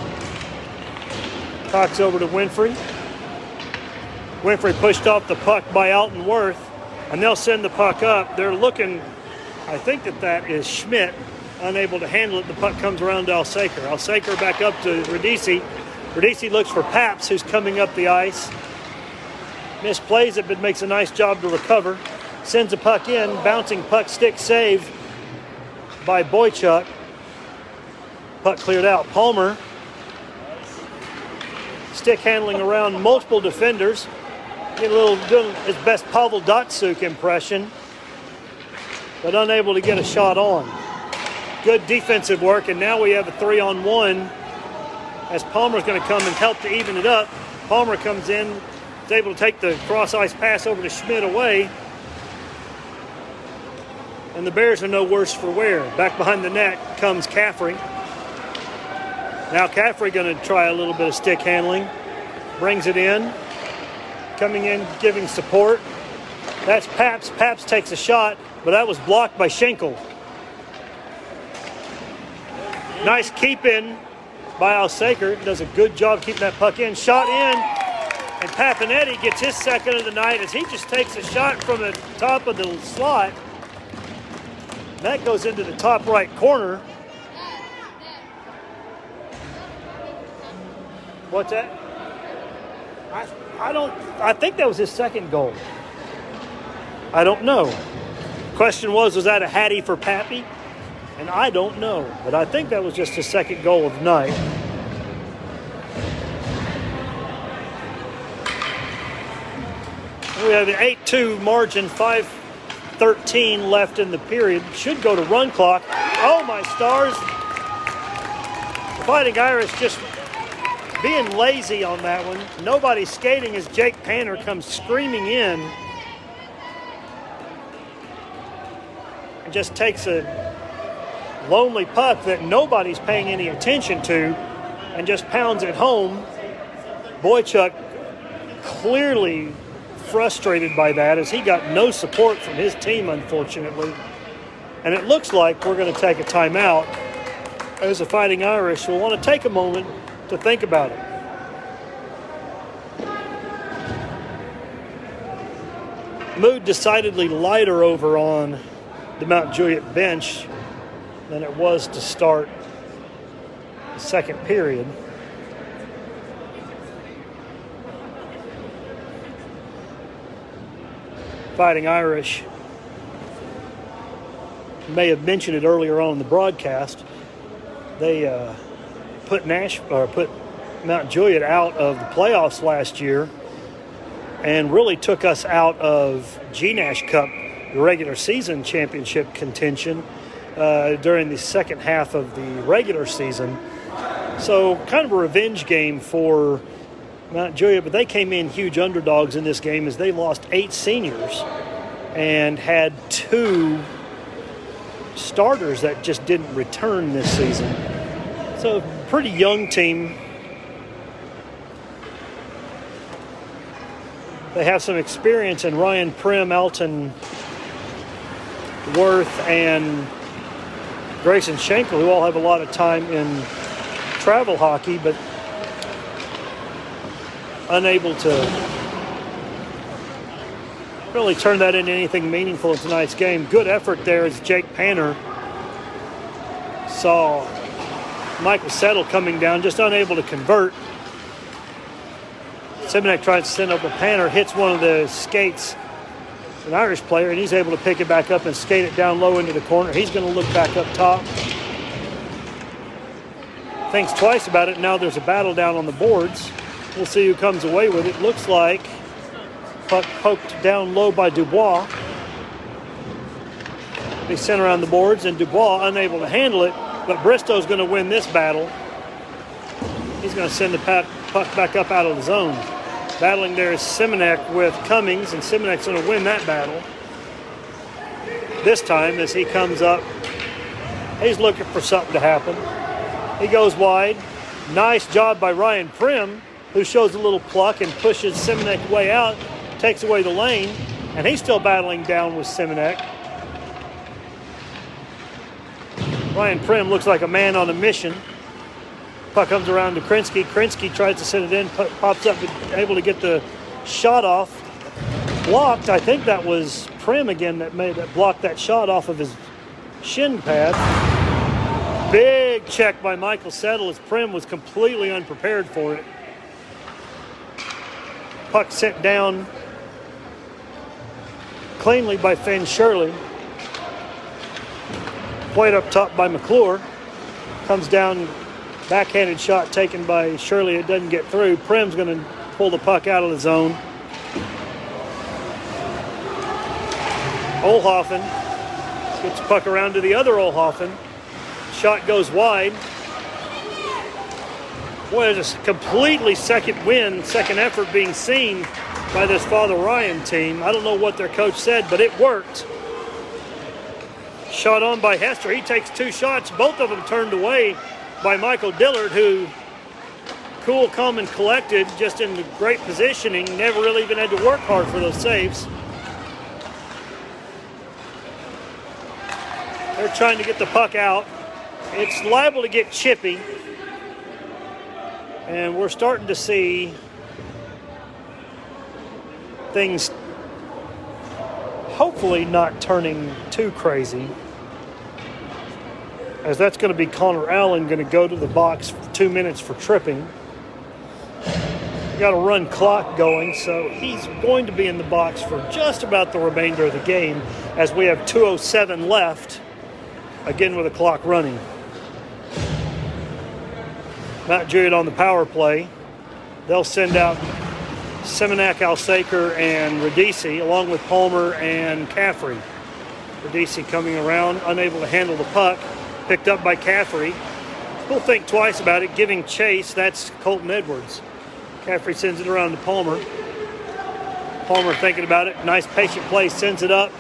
Cox over to Winfrey. Winfrey pushed off the puck by Alton Worth, and they'll send the puck up. They're looking, I think that is Schmidt, unable to handle it. The puck comes around to Alsaker. Alsaker back up to Radici. Radici looks for Paps, who's coming up the ice. Misplays it, but makes a nice job to recover. Sends the puck in. Bouncing puck, stick save by Boychuk. Puck cleared out. Palmer. Stick handling around multiple defenders. Doing his best Pavel Datsuk impression, but unable to get a shot on. Good defensive work, and now we have a 3-on-1 as Palmer's going to come and help to even it up. Palmer comes in, is able to take the cross-ice pass over to Schmidt away. And the Bears are no worse for wear. Back behind the net comes Caffrey. Now Caffrey going to try a little bit of stick handling. Brings it in. Coming in, giving support. That's Paps. Paps takes a shot. but that was blocked by Schenkel. Nice keep in by Alsaker. Does a good job keeping that puck in. Shot in, and Papinetti gets his second of the night as he just takes a shot from the top of the slot. That goes into the top right corner. What's that? I think that was his second goal. I don't know. Question was that a hattie for Pappy? And I don't know, but I think that was just his second goal of the night. We have an 8-2 margin, 5:13 left in the period. Should go to run clock. Oh, my stars. The Fighting Irish just being lazy on that one. Nobody's skating as Jake Panner comes screaming in and just takes a lonely puck that nobody's paying any attention to and just pounds it home. Boychuk clearly frustrated by that as he got no support from his team, unfortunately. And it looks like we're going to take a timeout as the Fighting Irish will want to take a moment to think about it. Mood decidedly lighter over on the Mount Juliet bench than it was to start the second period. Fighting Irish may have mentioned it earlier on in the broadcast. They put Mount Juliet out of the playoffs last year and really took us out of G-Nash Cup, the regular season championship contention, during the second half of the regular season. So kind of a revenge game for Mount Juliet, but they came in huge underdogs in this game as they lost 8 seniors and had 2 starters that just didn't return this season. So pretty young team. They have some experience in Ryan Prim, Alton Worth, and Grayson Schenkel, who all have a lot of time in travel hockey, but unable to really turn that into anything meaningful in tonight's game. Good effort there as Jake Panner saw Michael Settle coming down, just unable to convert. Simonek tries to send up a Panner, hits one of the skates, an Irish player, and he's able to pick it back up and skate it down low into the corner. He's going to look back up top. Thinks twice about it. Now there's a battle down on the boards. We'll see who comes away with it. Looks like puck poked down low by Dubois. They sent around the boards, and Dubois unable to handle it, but Bristow's going to win this battle. He's going to send the puck back up out of the zone. Battling there is Simonek with Cummings, and Simonek's going to win that battle. This time, as he comes up, he's looking for something to happen. He goes wide. Nice job by Ryan Prim, who shows a little pluck and pushes Simonek way out, takes away the lane, and he's still battling down with Simonek. Ryan Prim looks like a man on a mission. Puck comes around to Krinsky. Krinsky tries to send it in, pops up, able to get the shot off. Blocked. I think that was Prim again that blocked that shot off of his shin pad. Big check by Michael Settle as Prim was completely unprepared for it. Puck sent down cleanly by Finn Shirley. Played up top by McClure. Comes down, backhanded shot taken by Shirley. It doesn't get through. Prim's going to pull the puck out of the zone. Olhoffen gets the puck around to the other Olhoffen. Shot goes wide. Boy, there's a completely second effort being seen by this Father Ryan team. I don't know what their coach said, but it worked. Shot on by Hester. He takes 2 shots, both of them turned away by Michael Dillard, who, cool, calm, and collected, just in great positioning, never really even had to work hard for those saves. They're trying to get the puck out. It's liable to get chippy. And we're starting to see things hopefully not turning too crazy, as that's going to be Connor Allen going to go to the box for 2 minutes for tripping. Got a run clock going, so he's going to be in the box for just about the remainder of the game, as we have 2:07 left, again with the clock running. Mount Juliet on the power play. They'll send out Seminac, Alsaker, and Radice, along with Palmer and Caffrey. Radice coming around, unable to handle the puck, picked up by Caffrey. We'll think twice about it, giving chase. That's Colton Edwards. Caffrey sends it around to Palmer. Palmer thinking about it. Nice patient play, sends it up.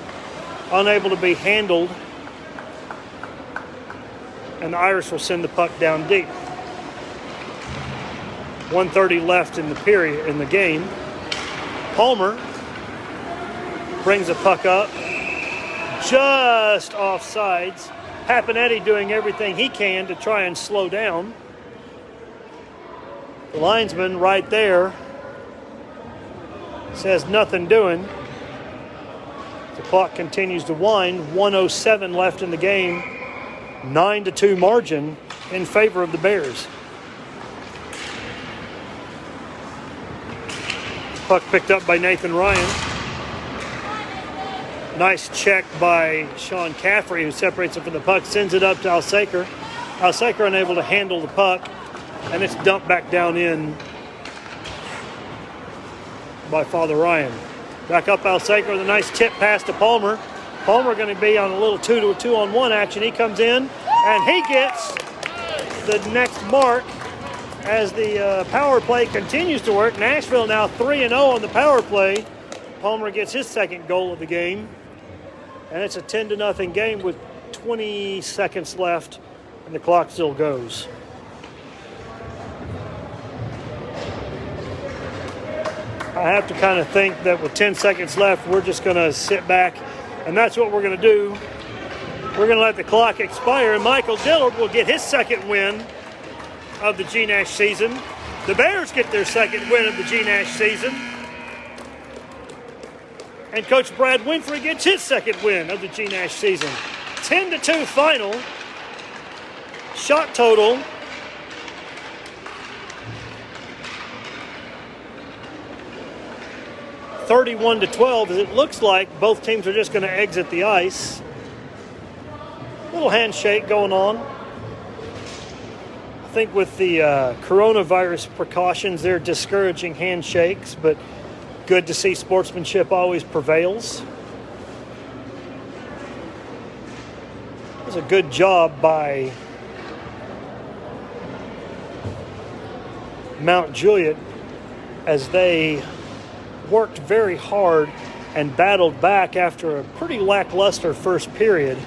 Unable to be handled. And the Irish will send the puck down deep. 1:30 left in the period, in the game. Palmer brings the puck up. Just offsides. Papinetti doing everything he can to try and slow down. The linesman right there says nothing doing. The clock continues to wind. 1:07 left in the game. 9-2 margin in favor of the Bears. Puck picked up by Nathan Ryan. Nice check by Sean Caffrey, who separates it from the puck, sends it up to Alsaker. Alsaker unable to handle the puck, and it's dumped back down in by Father Ryan. Back up Alsaker with a nice tip pass to Palmer. Palmer going to be on a little 2-on-1 action. He comes in, and he gets the next mark as the power play continues to work. Nashville now 3-0 on the power play. Palmer gets his second goal of the game. And it's a 10-0 game with 20 seconds left, and the clock still goes. I have to kind of think that with 10 seconds left, we're just going to sit back, and that's what we're going to do. We're going to let the clock expire, and Michael Dillard will get his second win of the G-Nash season. The Bears get their second win of the G-Nash season. And Coach Brad Winfrey gets his second win of the G-Nash season. 10-2 final. Shot total. (31-12), as it looks like both teams are just going to exit the ice. Little handshake going on. I think with the coronavirus precautions, they're discouraging handshakes, but good to see sportsmanship always prevails. It was a good job by Mount Juliet as they worked very hard and battled back after a pretty lackluster first period.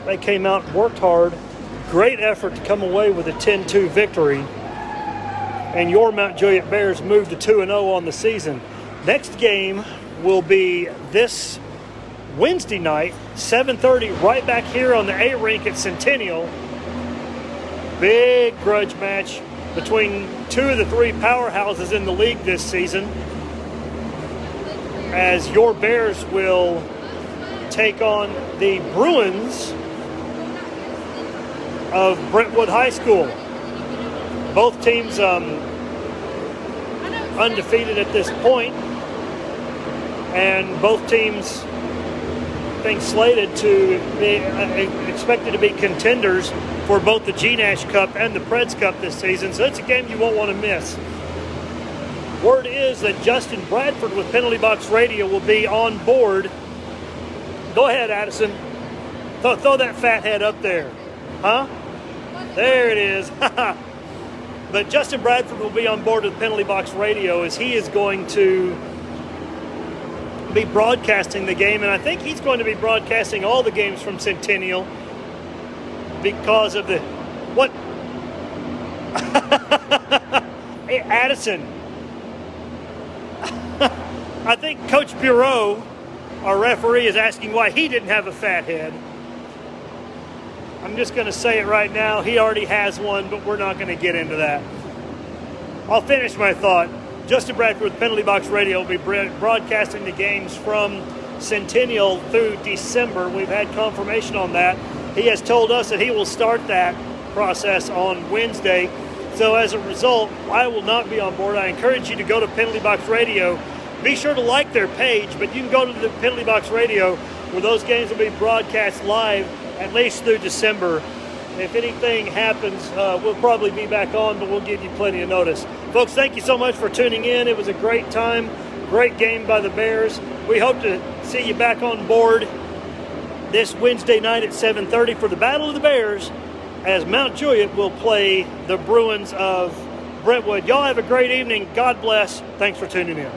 They came out and worked hard. Great effort to come away with a 10-2 victory. And your Mount Juliet Bears moved to 2-0 on the season. Next game will be this Wednesday night, 7:30, right back here on the A-Rink at Centennial. Big grudge match between two of the three powerhouses in the league this season, as your Bears will take on the Bruins of Brentwood High School. Both teams undefeated at this point, and both teams I think slated to be expected to be contenders for both the G-Nash Cup and the Preds Cup this season, so it's a game you won't want to miss. Word is that Justin Bradford with Penalty Box Radio will be on board. Go ahead, Addison. Throw that fat head up there. Huh? There it is. But Justin Bradford will be on board with Penalty Box Radio, as he is going to be broadcasting the game, and I think he's going to be broadcasting all the games from Centennial because of the what? Hey, Addison. I think Coach Bureau, our referee, is asking why he didn't have a fat head. I'm just going to say it right now. He already has one, but we're not going to get into that. I'll finish my thought. Justin Bradford with Penalty Box Radio will be broadcasting the games from Centennial through December. We've had confirmation on that. He has told us that he will start that process on Wednesday. So as a result, I will not be on board. I encourage you to go to Penalty Box Radio. Be sure to like their page, but you can go to the Penalty Box Radio where those games will be broadcast live at least through December. If anything happens, we'll probably be back on, but we'll give you plenty of notice. Folks, thank you so much for tuning in. It was a great time, great game by the Bears. We hope to see you back on board this Wednesday night at 7:30 for the Battle of the Bears as Mount Juliet will play the Bruins of Brentwood. Y'all have a great evening. God bless. Thanks for tuning in.